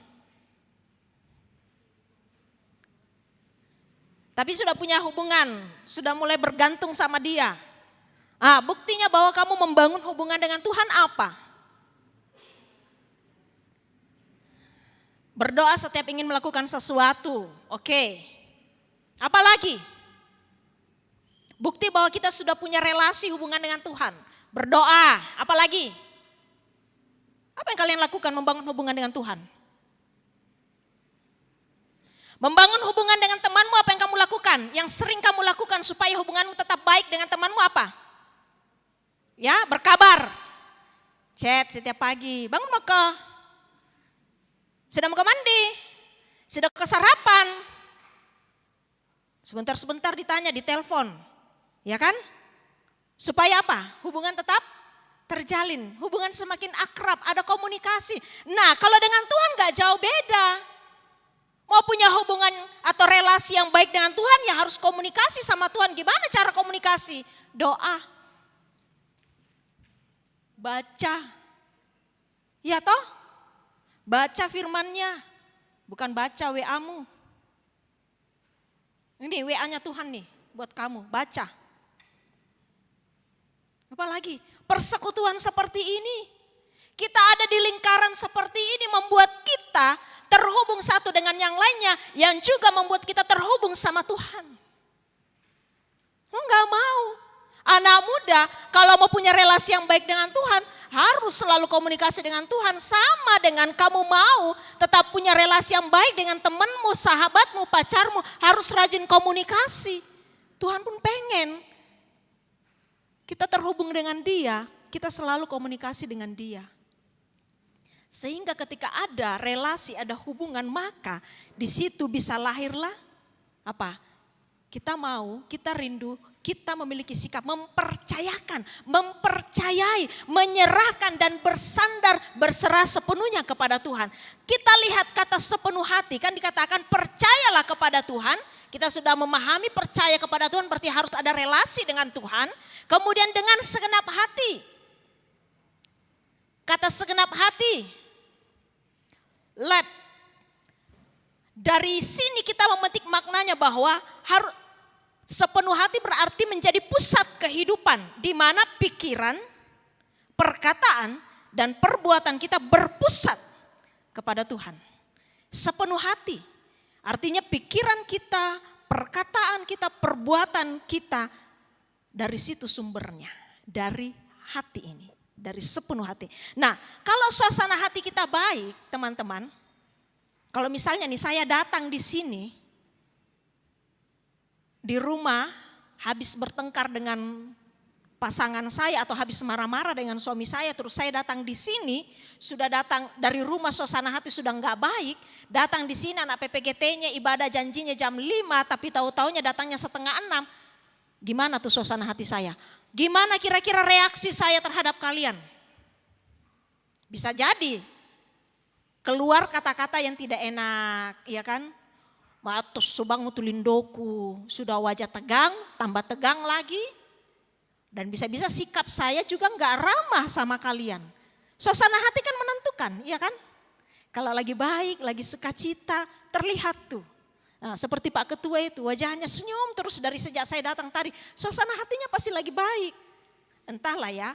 Tapi sudah punya hubungan, sudah mulai bergantung sama dia. Buktinya bahwa kamu membangun hubungan dengan Tuhan apa? Berdoa setiap ingin melakukan sesuatu, oke. Apa lagi? Bukti bahwa kita sudah punya relasi hubungan dengan Tuhan. Berdoa, apa lagi? Apa yang kalian lakukan membangun hubungan dengan Tuhan? Membangun hubungan dengan temanmu, apa yang kamu lakukan? Yang sering kamu lakukan supaya hubunganmu tetap baik dengan temanmu apa? Ya, berkabar. Chat setiap pagi, bangun mau ke? Sudah mau ke mandi? Sudah ke sarapan? Sebentar-sebentar ditanya di telepon. Ya kan? Supaya apa? Hubungan tetap terjalin. Hubungan semakin akrab, ada komunikasi. Nah, kalau dengan Tuhan gak jauh beda. Mau punya hubungan atau relasi yang baik dengan Tuhan ya harus komunikasi sama Tuhan. Gimana cara komunikasi? Doa. baca. Ya toh? Baca firman-Nya, bukan baca WA-mu. Ini WA-nya Tuhan nih buat kamu, baca. Apalagi persekutuan seperti ini. Kita ada di lingkaran seperti ini membuat kita terhubung satu dengan yang lainnya, yang juga membuat kita terhubung sama Tuhan. Lo gak mau. Anak muda kalau mau punya relasi yang baik dengan Tuhan, harus selalu komunikasi dengan Tuhan. Sama dengan kamu mau tetap punya relasi yang baik dengan temanmu, sahabatmu, pacarmu, harus rajin komunikasi. Tuhan pun pengen kita terhubung dengan Dia, kita selalu komunikasi dengan Dia. Sehingga ketika ada relasi, ada hubungan, maka di situ bisa lahirlah apa? Kita mau, kita rindu, kita memiliki sikap mempercayakan, mempercayai, menyerahkan dan bersandar, berserah sepenuhnya kepada Tuhan. Kita lihat kata sepenuh hati, kan dikatakan percayalah kepada Tuhan. Kita sudah memahami percaya kepada Tuhan berarti harus ada relasi dengan Tuhan. Kemudian dengan segenap hati. Kata segenap hati, lab. Dari sini kita memetik maknanya bahwa harus sepenuh hati berarti menjadi pusat kehidupan di mana pikiran, perkataan dan perbuatan kita berpusat kepada Tuhan. Sepenuh hati artinya pikiran kita, perkataan kita, perbuatan kita dari situ sumbernya, dari hati ini, dari sepenuh hati. Nah, kalau suasana hati kita baik, teman-teman, kalau misalnya nih saya datang di sini, di rumah habis bertengkar dengan pasangan saya atau habis marah-marah dengan suami saya, terus saya datang di sini, sudah datang dari rumah suasana hati sudah enggak baik, datang di sini anak PPGT-nya ibadah janjinya jam 5 tapi tahu-taunya datangnya 5:30. Gimana tuh suasana hati saya? Gimana kira-kira reaksi saya terhadap kalian? Bisa jadi keluar kata-kata yang tidak enak, ya kan? Matus subang mutulindoku, sudah wajah tegang, tambah tegang lagi. Dan bisa-bisa sikap saya juga enggak ramah sama kalian. Suasana hati kan menentukan, ya kan? Kalau lagi baik, lagi sukacita, terlihat tuh. Nah, seperti Pak Ketua itu, wajahnya senyum terus dari sejak saya datang tadi. Suasana hatinya pasti lagi baik. Entahlah ya.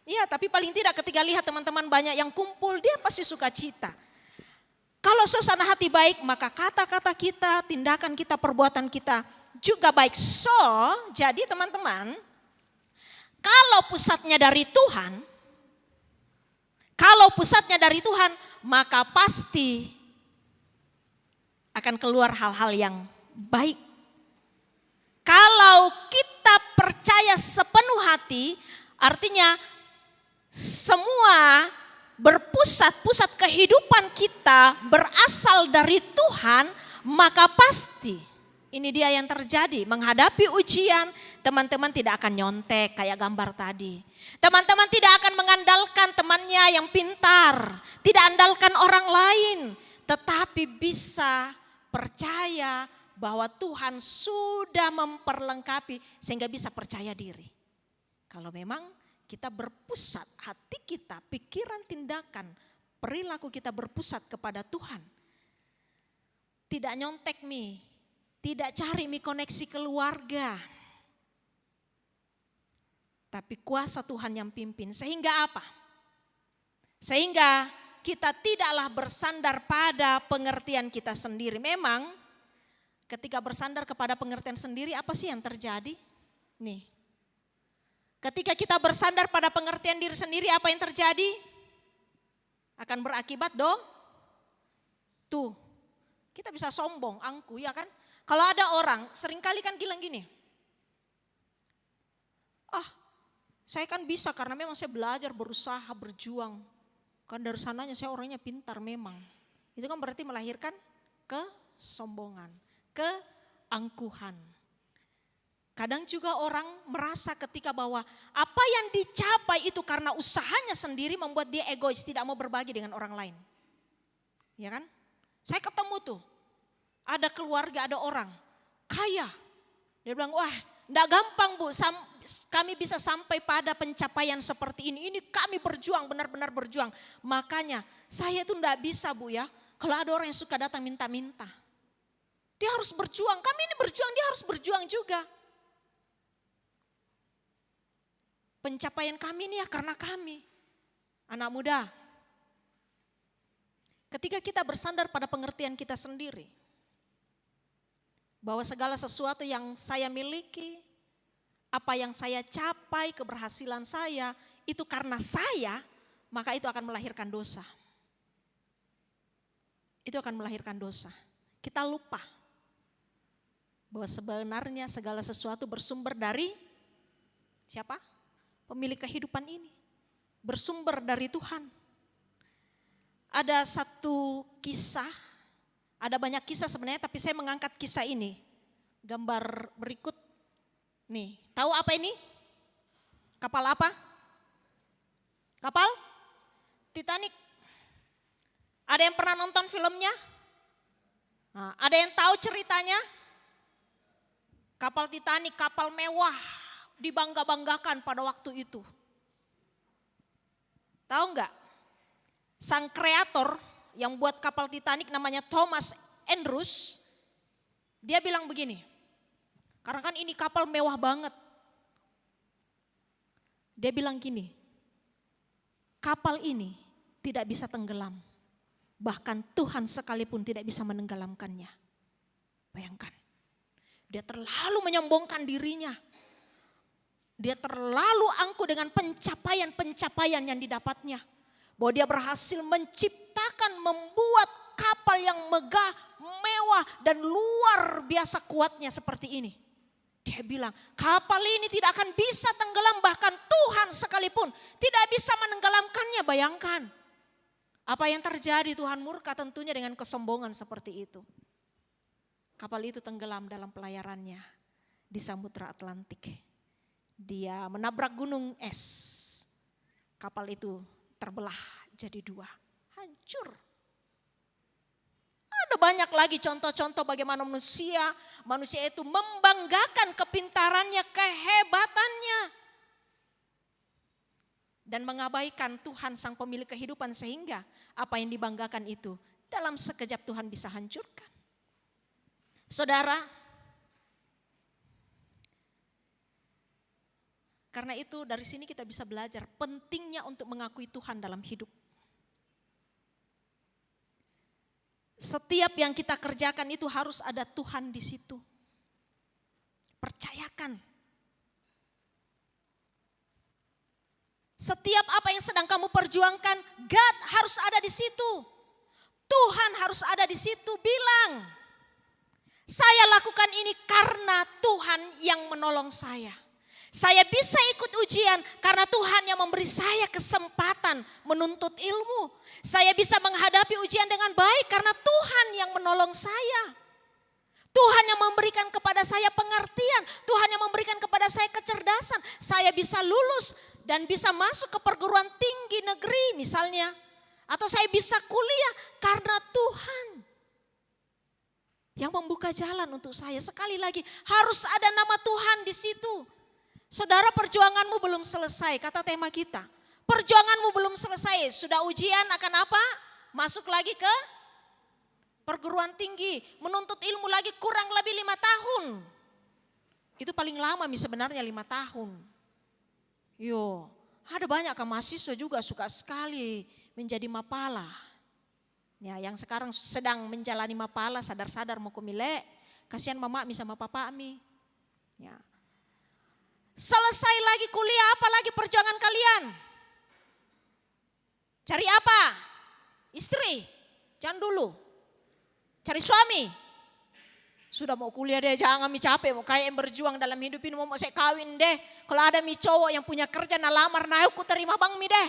Iya, tapi paling tidak ketika lihat teman-teman banyak yang kumpul, dia pasti sukacita. Kalau suasana hati baik, maka kata-kata kita, tindakan kita, perbuatan kita juga baik. So, jadi teman-teman, kalau pusatnya dari Tuhan, maka pasti akan keluar hal-hal yang baik. Kalau kita percaya sepenuh hati, artinya semua pusat kehidupan kita berasal dari Tuhan, maka pasti ini dia yang terjadi. Menghadapi ujian, teman-teman tidak akan nyontek kayak gambar tadi. Teman-teman tidak akan mengandalkan temannya yang pintar, tidak andalkan orang lain, tetapi bisa percaya bahwa Tuhan sudah memperlengkapi sehingga bisa percaya diri. Kalau memang kita berpusat, hati kita, pikiran, tindakan, perilaku kita berpusat kepada Tuhan. Tidak nyontek tidak cari koneksi keluarga. Tapi kuasa Tuhan yang pimpin. Sehingga apa? Sehingga kita tidaklah bersandar pada pengertian kita sendiri. Memang ketika bersandar kepada pengertian sendiri, apa sih yang terjadi? Nih. Ketika kita bersandar pada pengertian diri sendiri, apa yang terjadi? Akan berakibat tuh, kita bisa sombong, angku, ya kan? Kalau ada orang, seringkali kan bilang gini, saya kan bisa karena memang saya belajar, berusaha, berjuang. Kan dari sananya saya orangnya pintar memang. Itu kan berarti melahirkan kesombongan, keangkuhan. Kadang juga orang merasa ketika bahwa apa yang dicapai itu karena usahanya sendiri membuat dia egois, tidak mau berbagi dengan orang lain. Ya kan? Saya ketemu tuh, ada keluarga, ada orang kaya. Dia bilang, wah enggak gampang Bu, kami bisa sampai pada pencapaian seperti ini? Ini kami berjuang, benar-benar berjuang. Makanya saya itu enggak bisa Bu ya, kalau ada orang yang suka datang minta-minta. Dia harus berjuang, kami ini berjuang, dia harus berjuang juga. Pencapaian kami ini ya karena kami. Anak muda, ketika kita bersandar pada pengertian kita sendiri, bahwa segala sesuatu yang saya miliki, apa yang saya capai, keberhasilan saya, itu karena saya, maka itu akan melahirkan dosa. Itu akan melahirkan dosa. Kita lupa bahwa sebenarnya segala sesuatu bersumber dari siapa? Pemilik kehidupan ini. Bersumber dari Tuhan. Ada satu kisah, ada banyak kisah sebenarnya, tapi saya mengangkat kisah ini. Gambar berikut, nih, tahu apa ini? Kapal apa? Kapal Titanic. Ada yang pernah nonton filmnya? Nah, ada yang tahu ceritanya? Kapal Titanic, kapal mewah, dibangga-banggakan pada waktu itu. Tahu enggak? Sang kreator yang buat kapal Titanic namanya Thomas Andrews, dia bilang begini, karena kan ini kapal mewah banget. Dia bilang gini, kapal ini tidak bisa tenggelam, bahkan Tuhan sekalipun tidak bisa menenggelamkannya. Bayangkan, dia terlalu menyombongkan dirinya. Dia terlalu angkuh dengan pencapaian-pencapaian yang didapatnya. Bahwa dia berhasil menciptakan, membuat kapal yang megah, mewah dan luar biasa kuatnya seperti ini. Dia bilang kapal ini tidak akan bisa tenggelam, bahkan Tuhan sekalipun tidak bisa menenggelamkannya. Bayangkan apa yang terjadi, Tuhan murka tentunya dengan kesombongan seperti itu. Kapal itu tenggelam dalam pelayarannya di Samudra Atlantik. Dia menabrak gunung es. Kapal itu terbelah jadi dua. Hancur. Ada banyak lagi contoh-contoh bagaimana manusia itu membanggakan kepintarannya, kehebatannya. Dan mengabaikan Tuhan sang pemilik kehidupan, sehingga apa yang dibanggakan itu dalam sekejap Tuhan bisa hancurkan. Saudara, karena itu dari sini kita bisa belajar pentingnya untuk mengakui Tuhan dalam hidup. Setiap yang kita kerjakan itu harus ada Tuhan di situ. Percayakan. Setiap apa yang sedang kamu perjuangkan, God harus ada di situ. Tuhan harus ada di situ. Bilang, saya lakukan ini karena Tuhan yang menolong saya. Saya bisa ikut ujian karena Tuhan yang memberi saya kesempatan menuntut ilmu. Saya bisa menghadapi ujian dengan baik karena Tuhan yang menolong saya. Tuhan yang memberikan kepada saya pengertian, Tuhan yang memberikan kepada saya kecerdasan. Saya bisa lulus dan bisa masuk ke perguruan tinggi negeri misalnya. Atau saya bisa kuliah karena Tuhan yang membuka jalan untuk saya. Sekali lagi harus ada nama Tuhan di situ. Saudara, perjuanganmu belum selesai, kata tema kita. Perjuanganmu belum selesai, sudah ujian akan apa? Masuk lagi ke perguruan tinggi, menuntut ilmu lagi kurang lebih 5 tahun. Itu paling lama sebenarnya 5 tahun. Ada banyak kan mahasiswa juga suka sekali menjadi mapala. Ya, yang sekarang sedang menjalani mapala, sadar-sadar mau kumile, kasihan mama mi sama papa mi. Ya. Selesai lagi kuliah, apa lagi perjuangan kalian? Cari apa? Istri? Jangan dulu. Cari suami? Sudah mau kuliah deh, jangan mi capek, mau kayak yang berjuang dalam hidup ini, mau saya kawin deh. Kalau ada mi cowok yang punya kerja, nalamar, aku terima bang mi deh.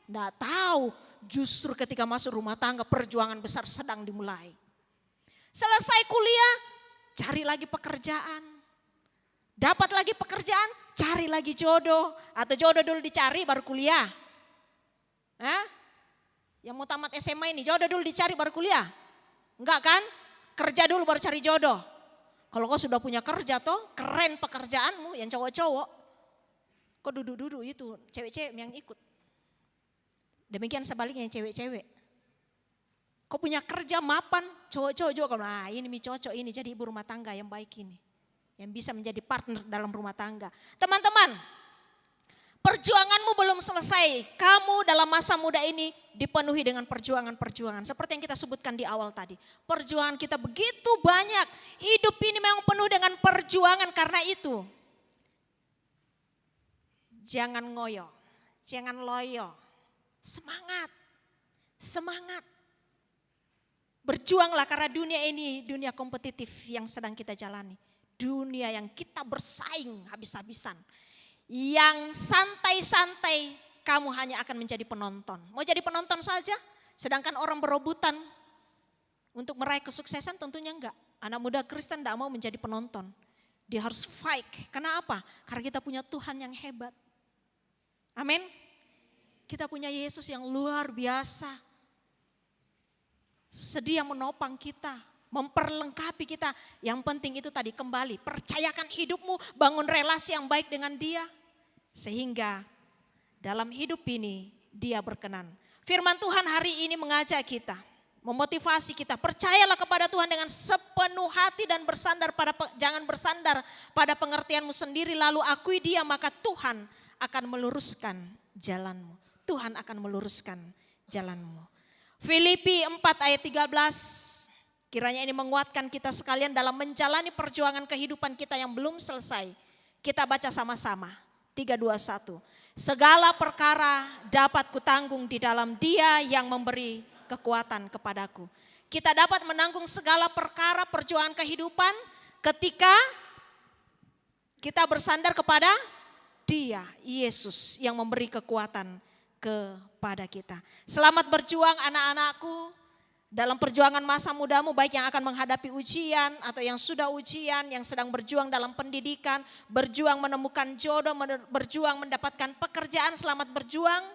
Nggak tahu, justru ketika masuk rumah tangga perjuangan besar sedang dimulai. Selesai kuliah, cari lagi pekerjaan. Dapat lagi pekerjaan, cari lagi jodoh. Atau jodoh dulu dicari baru kuliah. Yang mau tamat SMA ini jodoh dulu dicari baru kuliah. Enggak kan? Kerja dulu baru cari jodoh. Kalau kau sudah punya kerja toh, keren pekerjaanmu yang cowok-cowok. Kok duduk-duduk itu cewek-cewek yang ikut. Demikian sebaliknya cewek-cewek. Kok punya kerja mapan, cowok-cowok juga. Nah ini cocok ini jadi ibu rumah tangga yang baik ini. Yang bisa menjadi partner dalam rumah tangga. Teman-teman, perjuanganmu belum selesai. Kamu dalam masa muda ini dipenuhi dengan perjuangan-perjuangan. Seperti yang kita sebutkan di awal tadi. Perjuangan kita begitu banyak. Hidup ini memang penuh dengan perjuangan karena itu. Jangan ngoyo, jangan loyo. Semangat, semangat. Berjuanglah karena dunia ini dunia kompetitif yang sedang kita jalani. Dunia yang kita bersaing habis-habisan. Yang santai-santai kamu hanya akan menjadi penonton. Mau jadi penonton saja, sedangkan orang berebutan untuk meraih kesuksesan tentunya enggak. Anak muda Kristen tidak mau menjadi penonton. Dia harus fight. Kenapa? Karena kita punya Tuhan yang hebat. Amin. Kita punya Yesus yang luar biasa. Sedia menopang kita, memperlengkapi kita. Yang penting itu tadi kembali, percayakan hidupmu, bangun relasi yang baik dengan Dia. Sehingga dalam hidup ini Dia berkenan. Firman Tuhan hari ini mengajak kita, memotivasi kita. Percayalah kepada Tuhan dengan sepenuh hati dan jangan bersandar pada pengertianmu sendiri. Lalu akui Dia, maka Tuhan akan meluruskan jalanmu. Tuhan akan meluruskan jalanmu. Filipi 4 ayat 13, kiranya ini menguatkan kita sekalian dalam menjalani perjuangan kehidupan kita yang belum selesai. Kita baca sama-sama, 3, 2, 1. Segala perkara dapat kutanggung di dalam Dia yang memberi kekuatan kepadaku. Kita dapat menanggung segala perkara perjuangan kehidupan ketika kita bersandar kepada Dia, Yesus yang memberi kekuatan kepada kita. Selamat berjuang anak-anakku dalam perjuangan masa mudamu, baik yang akan menghadapi ujian atau yang sudah ujian, yang sedang berjuang dalam pendidikan, berjuang menemukan jodoh, berjuang mendapatkan pekerjaan. Selamat berjuang.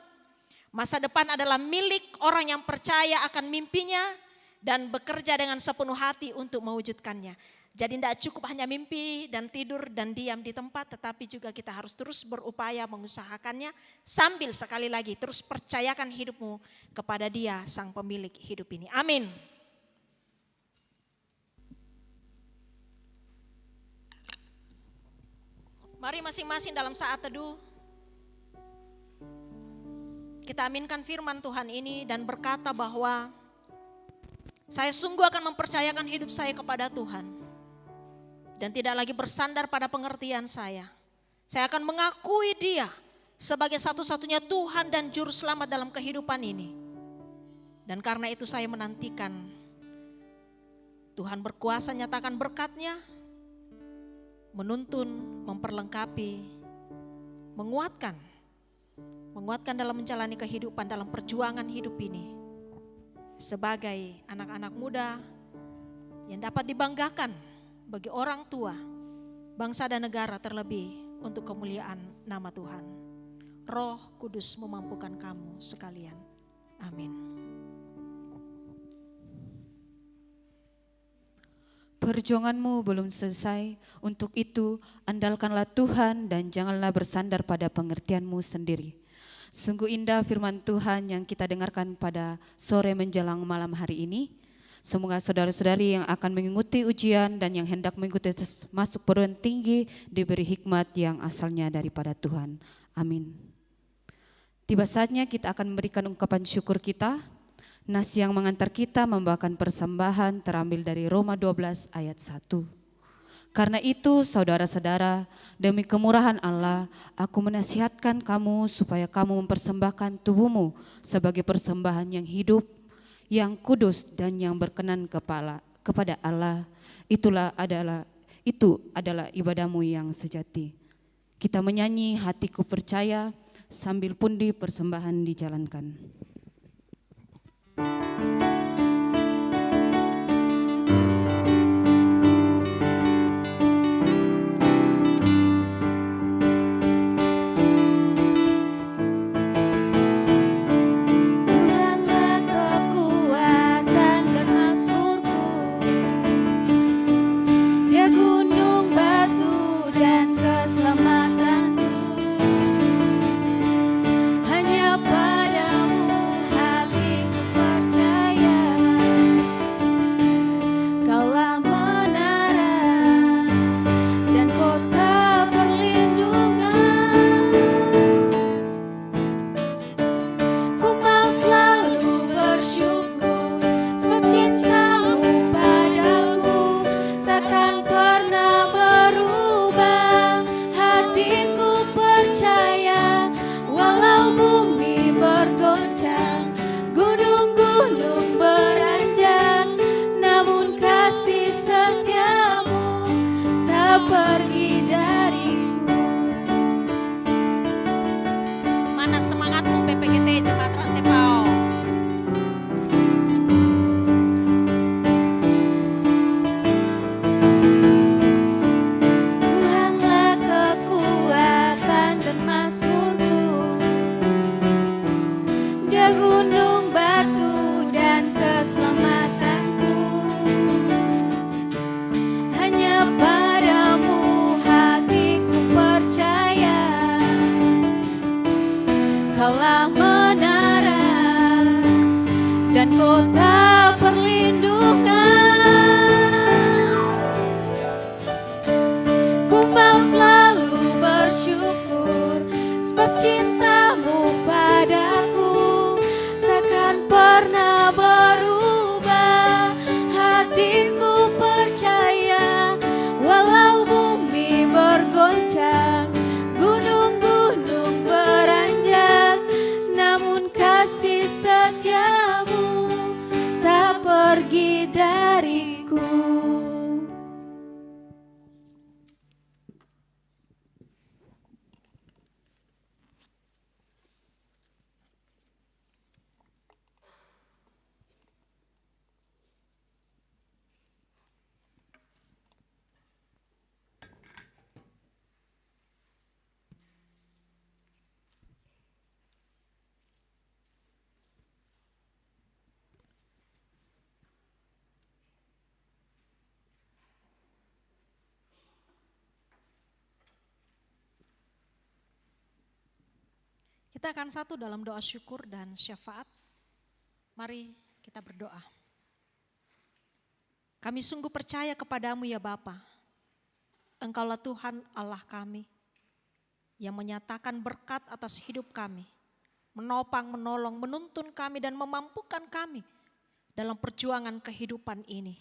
Masa depan adalah milik orang yang percaya akan mimpinya dan bekerja dengan sepenuh hati untuk mewujudkannya. Jadi tidak cukup hanya mimpi dan tidur dan diam di tempat, tetapi juga kita harus terus berupaya mengusahakannya sambil sekali lagi terus percayakan hidupmu kepada Dia, Sang Pemilik hidup ini. Amin. Mari masing-masing dalam saat teduh kita aminkan firman Tuhan ini dan berkata bahwa saya sungguh akan mempercayakan hidup saya kepada Tuhan. Dan tidak lagi bersandar pada pengertian saya. Saya akan mengakui Dia sebagai satu-satunya Tuhan dan Juru Selamat dalam kehidupan ini. Dan karena itu saya menantikan Tuhan berkuasa nyatakan berkat-Nya, menuntun, memperlengkapi, menguatkan dalam menjalani kehidupan dalam perjuangan hidup ini. Sebagai anak-anak muda yang dapat dibanggakan bagi orang tua, bangsa dan negara, terlebih untuk kemuliaan nama Tuhan. Roh Kudus memampukan kamu sekalian. Amin. Perjuanganmu belum selesai, untuk itu andalkanlah Tuhan dan janganlah bersandar pada pengertianmu sendiri. Sungguh indah firman Tuhan yang kita dengarkan pada sore menjelang malam hari ini. Semoga saudara-saudari yang akan mengikuti ujian dan yang hendak mengikuti tes masuk perguruan tinggi diberi hikmat yang asalnya daripada Tuhan. Amin. Tiba saatnya kita akan memberikan ungkapan syukur kita. Nas yang mengantar kita membawakan persembahan terambil dari Roma 12 ayat 1. Karena itu saudara-saudara, demi kemurahan Allah, aku menasihatkan kamu supaya kamu mempersembahkan tubuhmu sebagai persembahan yang hidup, yang kudus dan yang berkenan kepada Allah. Itu adalah ibadahmu yang sejati. Kita menyanyi hatiku percaya sambil pundi persembahan dijalankan. Gunung batu dan keselamatanku. Kita akan satu dalam doa syukur dan syafaat. Mari kita berdoa. Kami sungguh percaya kepadamu ya Bapa. Engkaulah Tuhan Allah kami yang menyatakan berkat atas hidup kami. Menopang, menolong, menuntun kami dan memampukan kami dalam perjuangan kehidupan ini.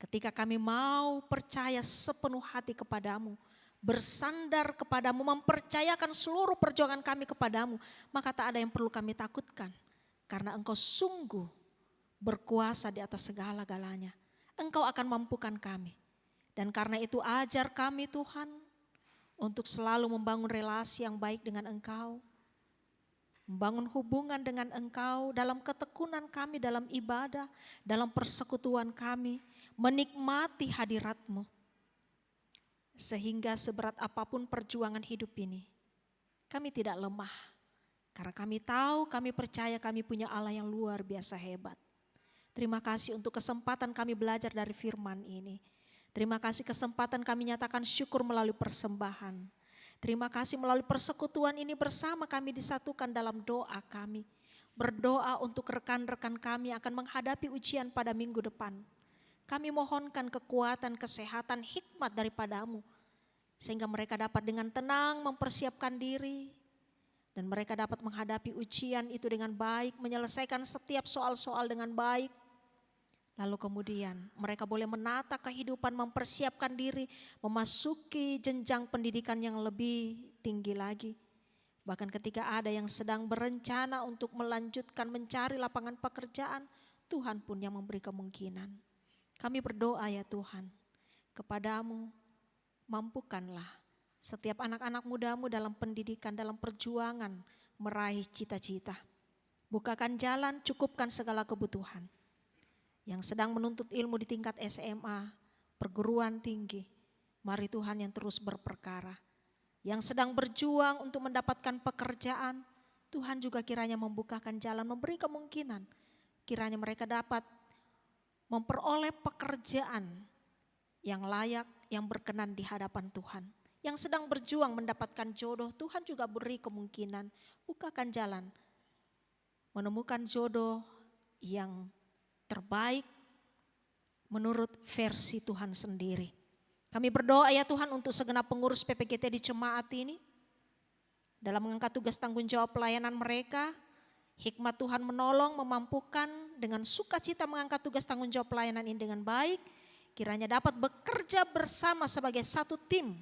Ketika kami mau percaya sepenuh hati kepadamu, bersandar kepadamu, mempercayakan seluruh perjuangan kami kepadamu, maka tak ada yang perlu kami takutkan. Karena Engkau sungguh berkuasa di atas segala-galanya. Engkau akan mampukan kami. Dan karena itu ajar kami Tuhan untuk selalu membangun relasi yang baik dengan Engkau. Membangun hubungan dengan Engkau dalam ketekunan kami, dalam ibadah, dalam persekutuan kami. Menikmati hadirat-Mu. Sehingga seberat apapun perjuangan hidup ini, kami tidak lemah. Karena kami tahu, kami percaya kami punya Allah yang luar biasa hebat. Terima kasih untuk kesempatan kami belajar dari firman ini. Terima kasih kesempatan kami nyatakan syukur melalui persembahan. Terima kasih melalui persekutuan ini bersama kami disatukan dalam doa kami. Berdoa untuk rekan-rekan kami akan menghadapi ujian pada minggu depan. Kami mohonkan kekuatan, kesehatan, hikmat daripadamu. Sehingga mereka dapat dengan tenang mempersiapkan diri. Dan mereka dapat menghadapi ujian itu dengan baik, menyelesaikan setiap soal-soal dengan baik. Lalu kemudian mereka boleh menata kehidupan, mempersiapkan diri, memasuki jenjang pendidikan yang lebih tinggi lagi. Bahkan ketika ada yang sedang berencana untuk melanjutkan mencari lapangan pekerjaan, Tuhan pun yang memberi kemungkinan. Kami berdoa ya Tuhan, kepadamu mampukanlah setiap anak-anak mudamu dalam pendidikan, dalam perjuangan meraih cita-cita. Bukakan jalan, cukupkan segala kebutuhan. Yang sedang menuntut ilmu di tingkat SMA, perguruan tinggi, mari Tuhan yang terus berperkara. Yang sedang berjuang untuk mendapatkan pekerjaan, Tuhan juga kiranya membukakan jalan, memberi kemungkinan. Kiranya mereka dapat memperoleh pekerjaan yang layak, yang berkenan di hadapan Tuhan. Yang sedang berjuang mendapatkan jodoh, Tuhan juga beri kemungkinan, bukakan jalan. Menemukan jodoh yang terbaik menurut versi Tuhan sendiri. Kami berdoa ya Tuhan untuk segenap pengurus PPGT di jemaat ini. Dalam mengangkat tugas tanggung jawab pelayanan mereka, hikmat Tuhan menolong, memampukan dengan sukacita mengangkat tugas tanggung jawab pelayanan ini dengan baik. Kiranya dapat bekerja bersama sebagai satu tim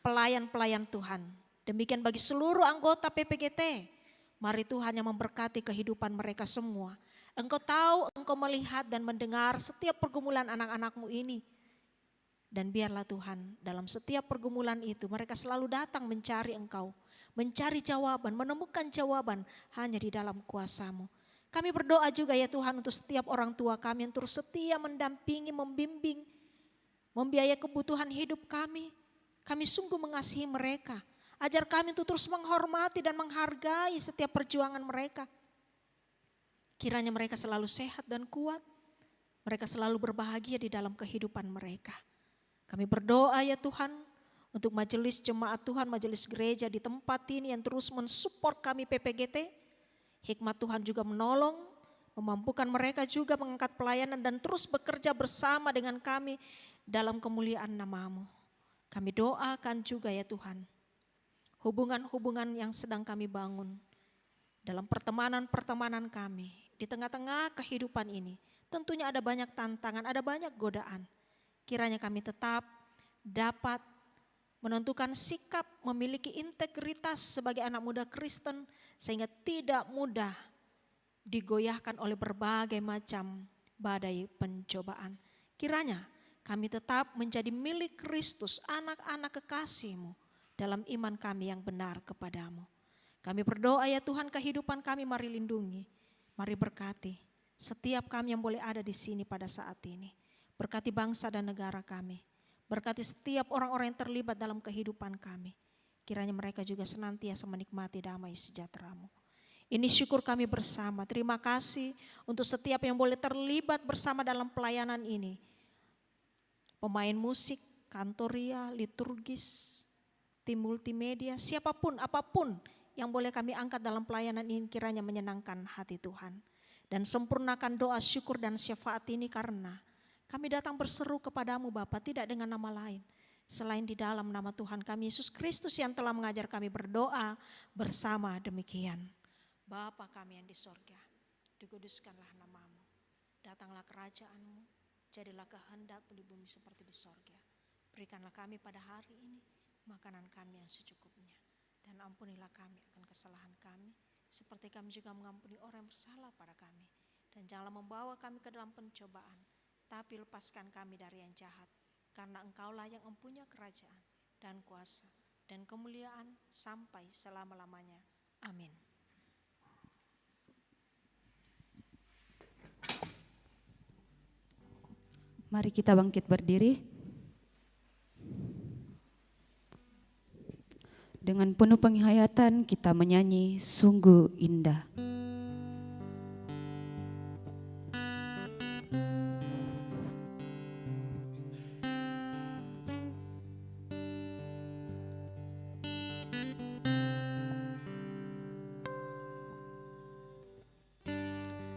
pelayan-pelayan Tuhan. Demikian bagi seluruh anggota PPGT. Mari Tuhan yang memberkati kehidupan mereka semua. Engkau tahu, Engkau melihat dan mendengar setiap pergumulan anak-anak-Mu ini. Dan biarlah Tuhan dalam setiap pergumulan itu mereka selalu datang mencari Engkau. Mencari jawaban, menemukan jawaban hanya di dalam kuasa-Mu. Kami berdoa juga ya Tuhan untuk setiap orang tua kami yang terus setia mendampingi, membimbing, membiayai kebutuhan hidup kami. Kami sungguh mengasihi mereka. Ajar kami untuk terus menghormati dan menghargai setiap perjuangan mereka. Kiranya mereka selalu sehat dan kuat. Mereka selalu berbahagia di dalam kehidupan mereka. Kami berdoa ya Tuhan untuk majelis jemaat Tuhan, majelis gereja di tempat ini yang terus mensupport kami PPGT. Hikmat Tuhan juga menolong, memampukan mereka juga mengangkat pelayanan dan terus bekerja bersama dengan kami dalam kemuliaan nama-Mu. Kami doakan juga ya Tuhan, hubungan-hubungan yang sedang kami bangun dalam pertemanan-pertemanan kami di tengah-tengah kehidupan ini. Tentunya ada banyak tantangan, ada banyak godaan. Kiranya kami tetap dapat menentukan sikap, memiliki integritas sebagai anak muda Kristen sehingga tidak mudah digoyahkan oleh berbagai macam badai pencobaan. Kiranya kami tetap menjadi milik Kristus, anak-anak kekasih-Mu dalam iman kami yang benar kepadamu. Kami berdoa ya Tuhan, kehidupan kami mari lindungi, mari berkati setiap kami yang boleh ada di sini pada saat ini. Berkati bangsa dan negara kami. Berkati setiap orang-orang yang terlibat dalam kehidupan kami. Kiranya mereka juga senantiasa menikmati damai sejahtera-Mu. Ini syukur kami bersama. Terima kasih untuk setiap yang boleh terlibat bersama dalam pelayanan ini. Pemain musik, kantoria, liturgis, tim multimedia, siapapun, apapun yang boleh kami angkat dalam pelayanan ini kiranya menyenangkan hati Tuhan. Dan sempurnakan doa syukur dan syafaat ini karena kami datang berseru kepadamu Bapa tidak dengan nama lain. Selain di dalam nama Tuhan kami Yesus Kristus yang telah mengajar kami berdoa bersama demikian. Bapa kami yang di sorga, dikuduskanlah namamu. Datanglah kerajaanmu, jadilah kehendakmu di bumi seperti di sorga. Berikanlah kami pada hari ini makanan kami yang secukupnya. Dan ampunilah kami akan kesalahan kami, seperti kami juga mengampuni orang yang bersalah pada kami. Dan janganlah membawa kami ke dalam pencobaan, tapi lepaskan kami dari yang jahat. Karena Engkaulah yang mempunyai kerajaan dan kuasa dan kemuliaan sampai selama-lamanya. Amin. Mari kita bangkit berdiri. Dengan penuh penghayatan kita menyanyi sungguh indah.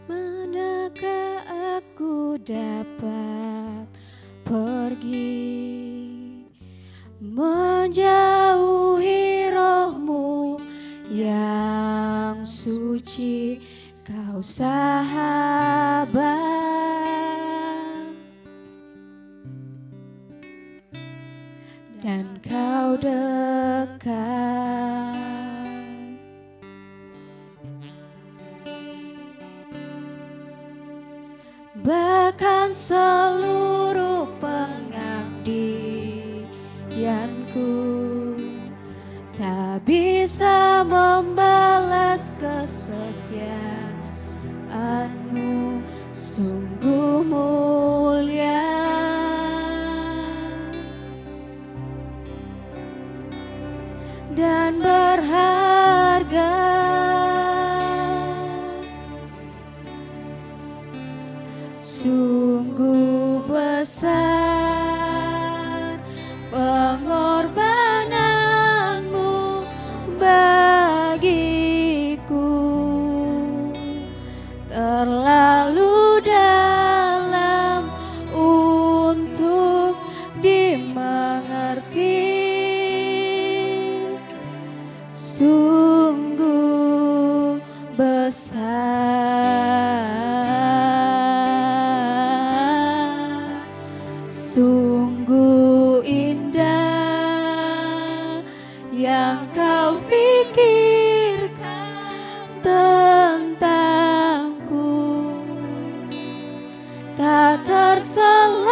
Manakah aku dapat pergi menjauhi rohmu yang suci, kau sahabat dan kau dekat. Bahkan seluruh pengabdianku tak bisa membalas kesetiaanmu, sungguh mulia dan berharga. Sungguh besar pengorbananmu bagiku, terlalu dalam untuk dimengerti. Sungguh besar, sungguh indah yang kau pikirkan tentangku, tak terselami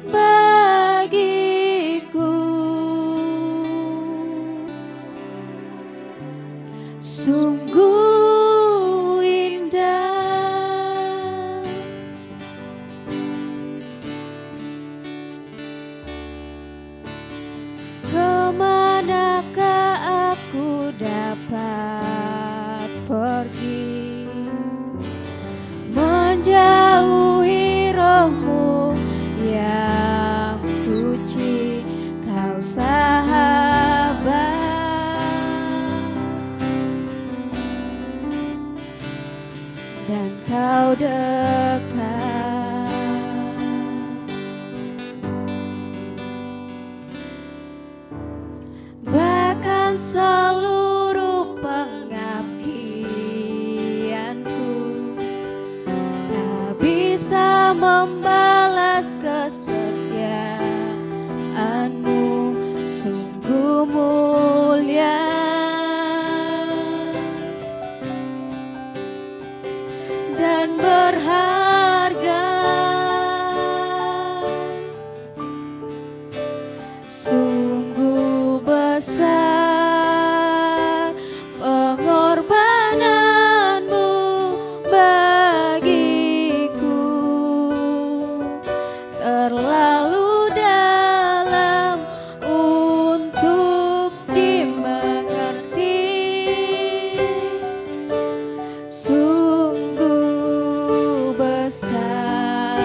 bagiku. Sungguh indah. Kemanakah aku dapat pergi menjauhi rohmu yang suci, kau sahabat dan kau dekat. Bahkan seluruh pengabdianku tak bisa membalas kesetiaanmu, sungguh mulia dan berharga. Sungguh besar pengorbananmu bagiku, terlalu dalam untuk dimengerti. Sungguh besar,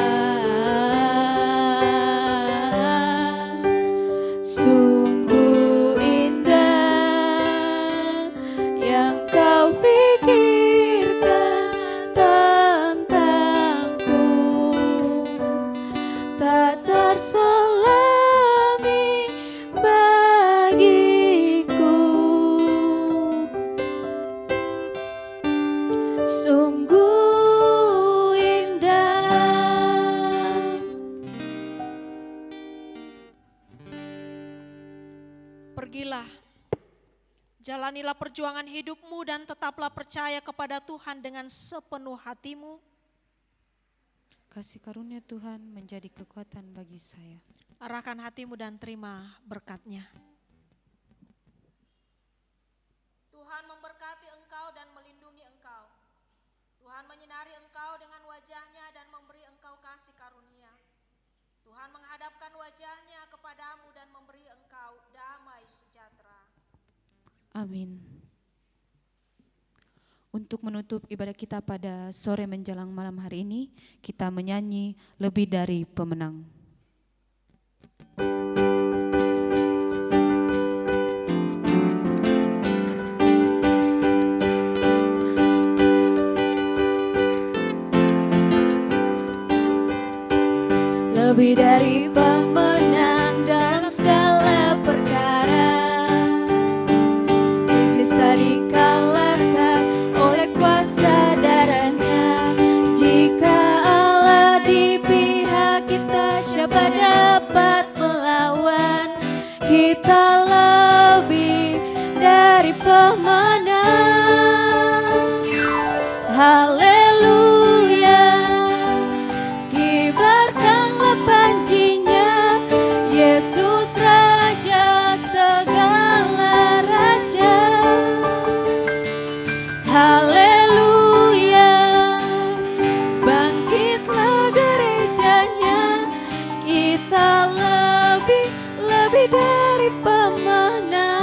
Pergilah, jalanilah perjuangan hidupmu dan tetaplah percaya kepada Tuhan dengan sepenuh hatimu. Kasih karunia Tuhan menjadi kekuatan bagi saya. Arahkan hatimu dan terima berkat-Nya. Tuhan memberkati engkau dan melindungi engkau. Tuhan menyinari engkau dengan wajah-Nya dan memberi engkau kasih karunia. Tuhan menghadapkan wajah-Nya kepadamu dan memberi engkau damai sejahtera. Amin. Untuk menutup ibadah kita pada sore menjelang malam hari ini, kita menyanyi Lebih Dari Pemenang. Lebih dari pemenang dalam segala perkara. Iblis tak dikalahkan oleh kuasa darahnya. Jika Allah di pihak kita, siapa dapat melawan? Kita lebih dari pemenang. Haleluya. Kibarkanlah panjinya, Yesus Raja segala raja. Haleluya. Bangkitlah gerejanya, kita lebih dari pemenang.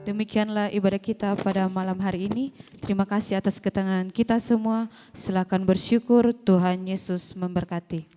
Demikianlah ibadah kita pada malam hari ini. Terima kasih atas ketenangan kita semua. Silakan bersyukur, Tuhan Yesus memberkati.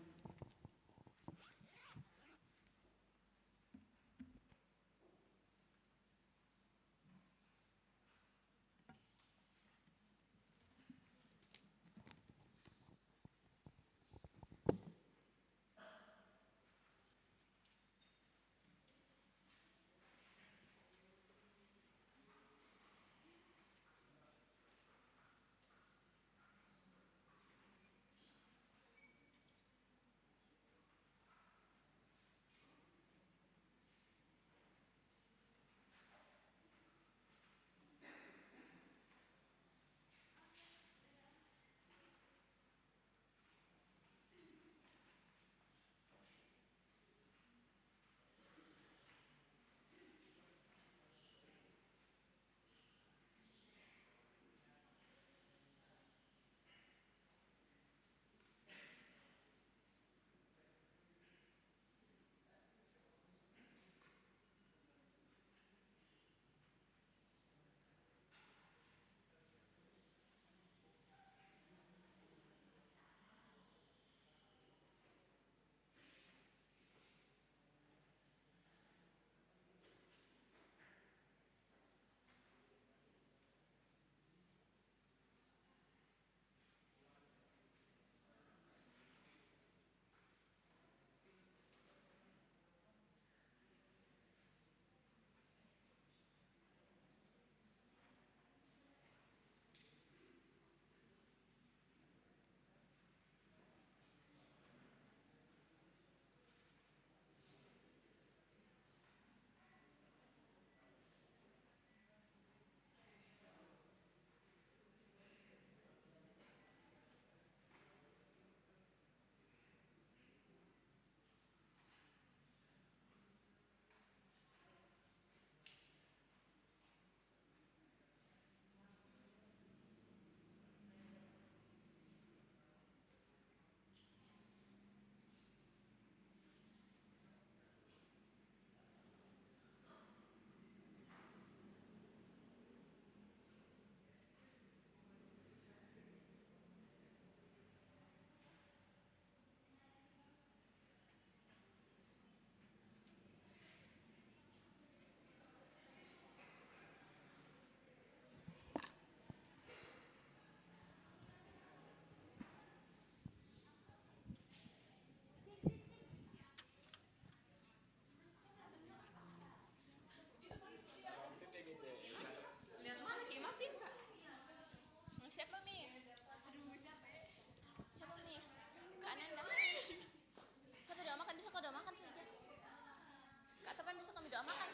tidak makan.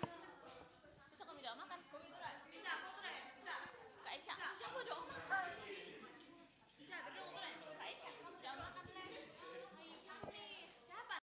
Bisa kami tidak makan. Kak Eca, siapa tidak makan? Bisa, Kak Eca, kamu tidak makan nih. Siapa nih? Siapa?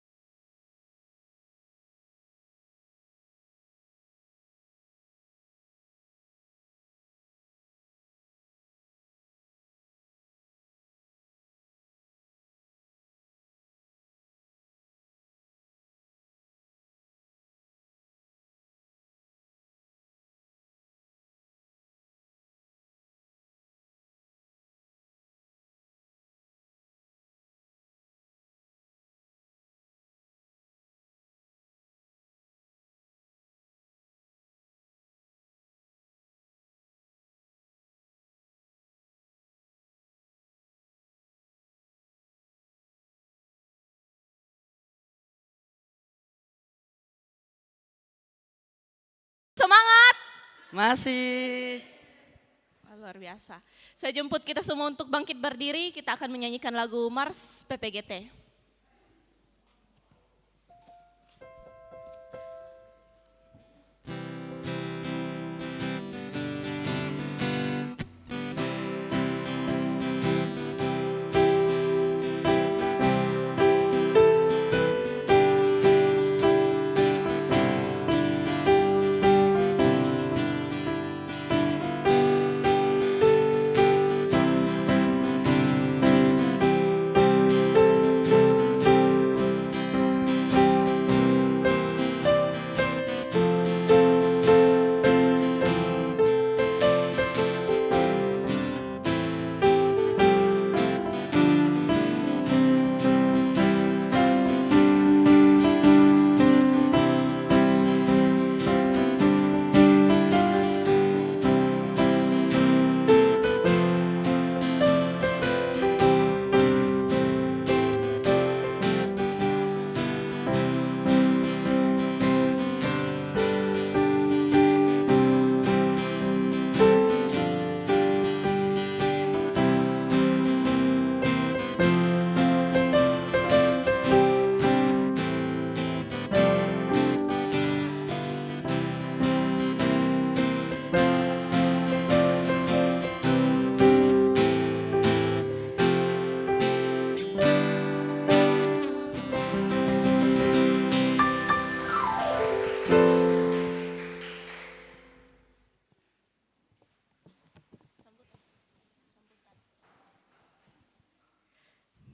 Semangat! Masih. Wah, luar biasa. Saya jemput kita semua untuk bangkit berdiri. Kita akan menyanyikan lagu Mars PPGT.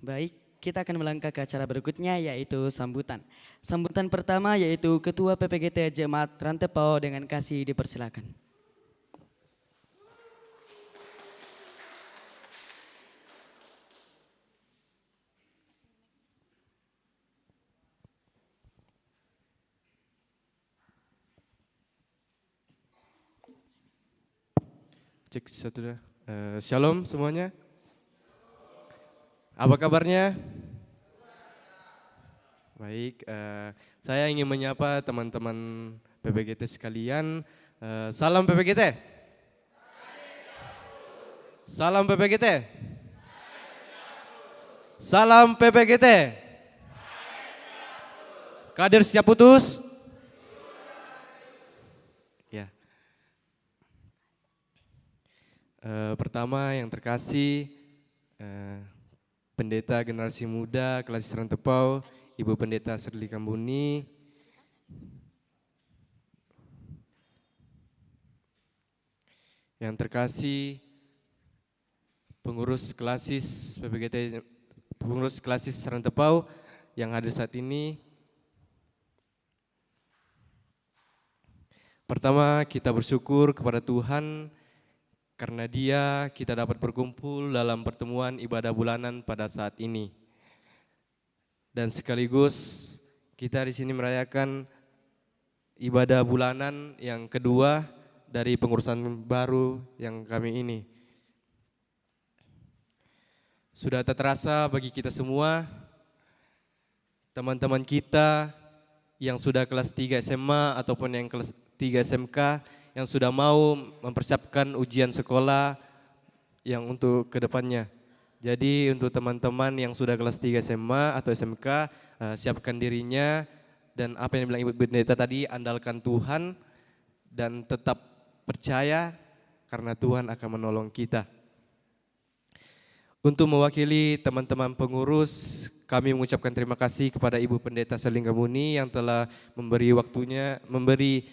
Baik, kita akan melangkah ke acara berikutnya yaitu sambutan. Sambutan pertama yaitu Ketua PPGT Jemaat Rantepau dengan kasih dipersilakan. Cek satu dah. Shalom semuanya. Apa kabarnya? Baik, saya ingin menyapa teman-teman PPGT sekalian. Salam PPGT. Salam PPGT. Salam PPGT. Kader siap putus? Ya. Pertama yang terkasih, Pendeta Generasi Muda Klasis Rantepau, Ibu Pendeta Serli Kambuni, yang terkasih pengurus Klasis PPGT, pengurus Klasis Rantepau yang hadir saat ini. Pertama, kita bersyukur kepada Tuhan karena Dia kita dapat berkumpul dalam pertemuan ibadah bulanan pada saat ini. Dan sekaligus kita di sini merayakan ibadah bulanan yang kedua dari pengurusan baru yang kami ini. Sudah tak terasa bagi kita semua, teman-teman kita yang sudah kelas 3 SMA ataupun yang kelas 3 SMK yang sudah mau mempersiapkan ujian sekolah yang untuk kedepannya. Jadi untuk teman-teman yang sudah kelas 3 SMA atau SMK, siapkan dirinya Dan apa yang bilang Ibu Pendeta tadi, andalkan Tuhan dan tetap percaya karena Tuhan akan menolong kita. Untuk mewakili teman-teman pengurus, kami mengucapkan terima kasih kepada Ibu Pendeta Selingkamuni yang telah memberi waktunya, memberi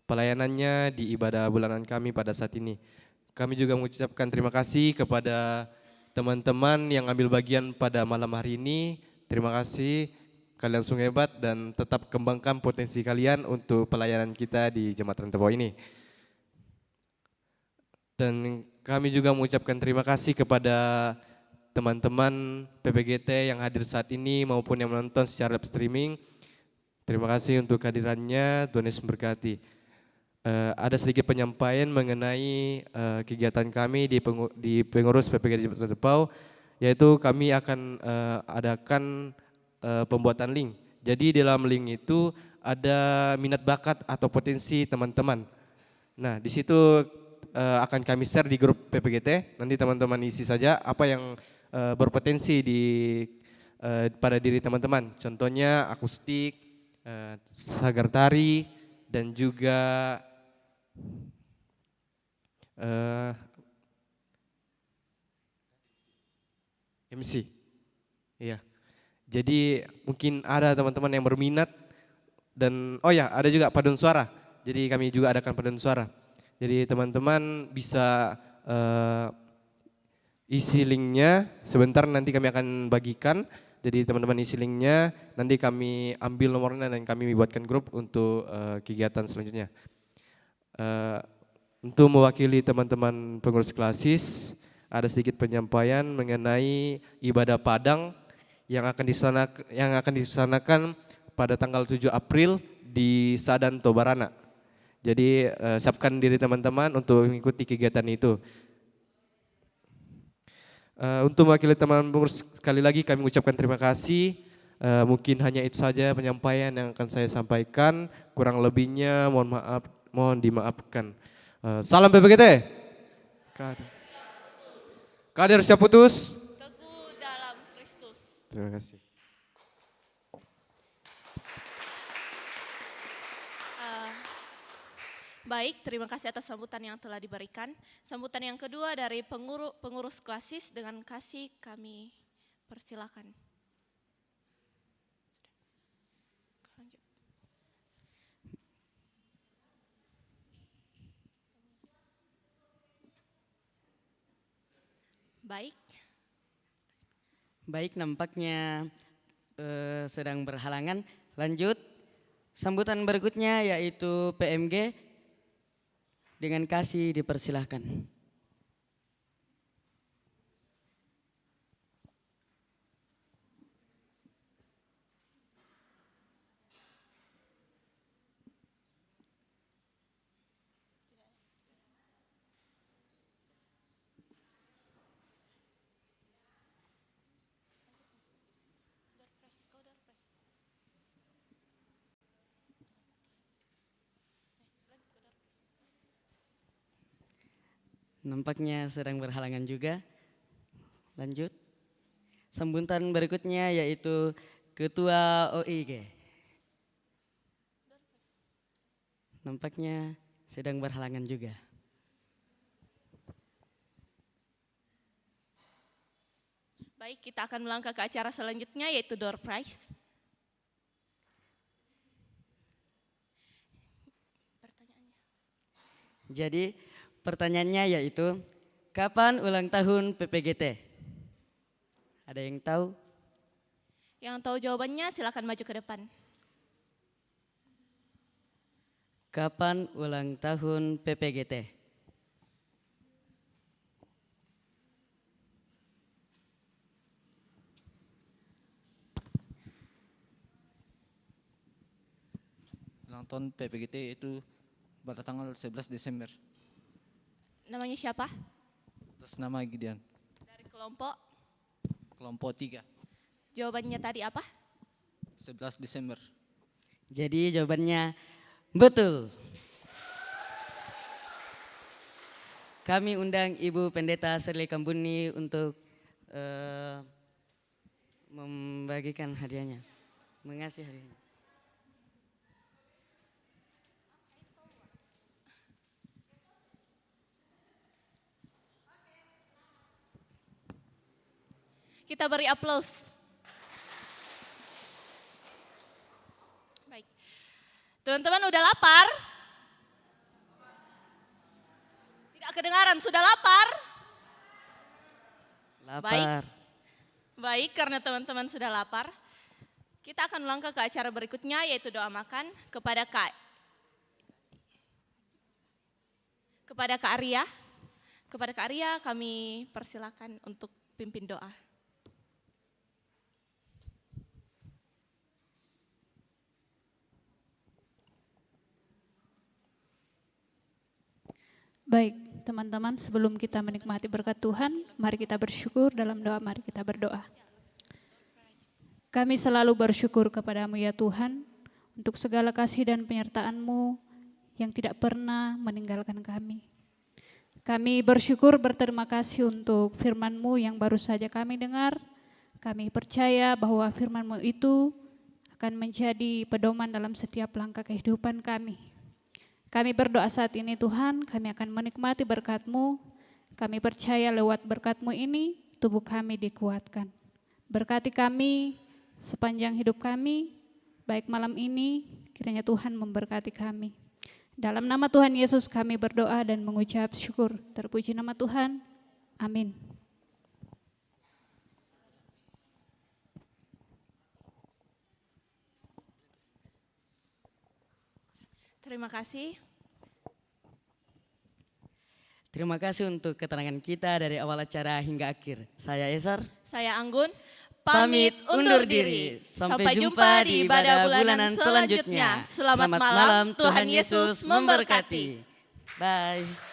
pelayanannya di ibadah bulanan kami pada saat ini. Kami juga mengucapkan terima kasih kepada teman-teman yang ambil bagian pada malam hari ini. Terima kasih, kalian sungguh hebat dan tetap kembangkan potensi kalian untuk pelayanan kita di Jemaat Rantebau ini. Dan kami juga mengucapkan terima kasih kepada teman-teman PPGT yang hadir saat ini maupun yang menonton secara live streaming. Terima kasih untuk kehadirannya, Tuhan Yesus memberkati. Ada sedikit penyampaian mengenai kegiatan kami di pengurus PPGT Jemaat Rantebau, yaitu kami akan adakan pembuatan link. Jadi dalam link itu ada minat bakat atau potensi teman-teman. Nah, di situ akan kami share di grup PPGT. Nanti teman-teman isi saja apa yang berpotensi pada diri teman-teman. Contohnya akustik, sagar tari, dan juga MC. Iya. Jadi mungkin ada teman-teman yang berminat dan ada juga paduan suara. Jadi kami juga adakan paduan suara. Jadi teman-teman bisa isi linknya, sebentar nanti kami akan bagikan. Jadi teman-teman isi linknya, nanti kami ambil nomornya dan kami buatkan grup untuk kegiatan selanjutnya. Untuk mewakili teman-teman pengurus klasis, ada sedikit penyampaian mengenai ibadah Padang yang akan disanakan pada tanggal 7 April di Sadan Tobarana. Jadi siapkan diri teman-teman untuk mengikuti kegiatan itu. Untuk mewakili teman pengurus, sekali lagi kami mengucapkan terima kasih. Mungkin hanya itu saja penyampaian yang akan saya sampaikan. Kurang lebihnya mohon dimaafkan. Salam PPGT. Kader siap putus. Teguh dalam Kristus. Terima kasih. Baik, terima kasih atas sambutan yang telah diberikan. Sambutan yang kedua dari pengurus klasis dengan kasih kami persilakan. Baik. Baik, nampaknya sedang berhalangan. Lanjut, sambutan berikutnya yaitu PMG. Dengan kasih dipersilahkan. Nampaknya sedang berhalangan juga. Lanjut. Sambutan berikutnya yaitu Ketua OIG. Nampaknya sedang berhalangan juga. Baik, kita akan melangkah ke acara selanjutnya yaitu door prize. Jadi pertanyaannya yaitu, kapan ulang tahun PPGT? Ada yang tahu? Yang tahu jawabannya silakan maju ke depan. Kapan ulang tahun PPGT? Ulang tahun PPGT itu pada tanggal 11 Desember. Namanya siapa? Atas nama Gideon. Dari kelompok. Kelompok 3. Jawabannya tadi apa? 11 Desember. Jadi jawabannya betul. Kami undang Ibu Pendeta Shirley Kambuni untuk membagikan hadiahnya. mengasihi hari ini. Kita beri aplaus. Baik. Teman-teman udah lapar? Tidak kedengaran, sudah lapar? Lapar. Baik, karena teman-teman sudah lapar, kita akan melangkah ke acara berikutnya yaitu doa makan kepada Kak Arya. Kepada Kak Arya kami persilakan untuk pimpin doa. Baik, teman-teman, sebelum kita menikmati berkat Tuhan, mari kita bersyukur dalam doa, mari kita berdoa. Kami selalu bersyukur kepadamu ya Tuhan, untuk segala kasih dan penyertaan-Mu yang tidak pernah meninggalkan kami. Kami bersyukur berterima kasih untuk firman-Mu yang baru saja kami dengar. Kami percaya bahwa firman-Mu itu akan menjadi pedoman dalam setiap langkah kehidupan kami. Kami berdoa saat ini Tuhan, kami akan menikmati berkat-Mu. Kami percaya lewat berkat-Mu ini, tubuh kami dikuatkan. Berkati kami sepanjang hidup kami, baik malam ini, kiranya Tuhan memberkati kami. Dalam nama Tuhan Yesus kami berdoa dan mengucap syukur. Terpuji nama Tuhan. Amin. Terima kasih. Terima kasih untuk keterangan kita dari awal acara hingga akhir. Saya Esar. Saya Anggun. Pamit undur diri. Sampai jumpa di ibadah bulanan selanjutnya. Selamat malam, Tuhan Yesus memberkati. Bye.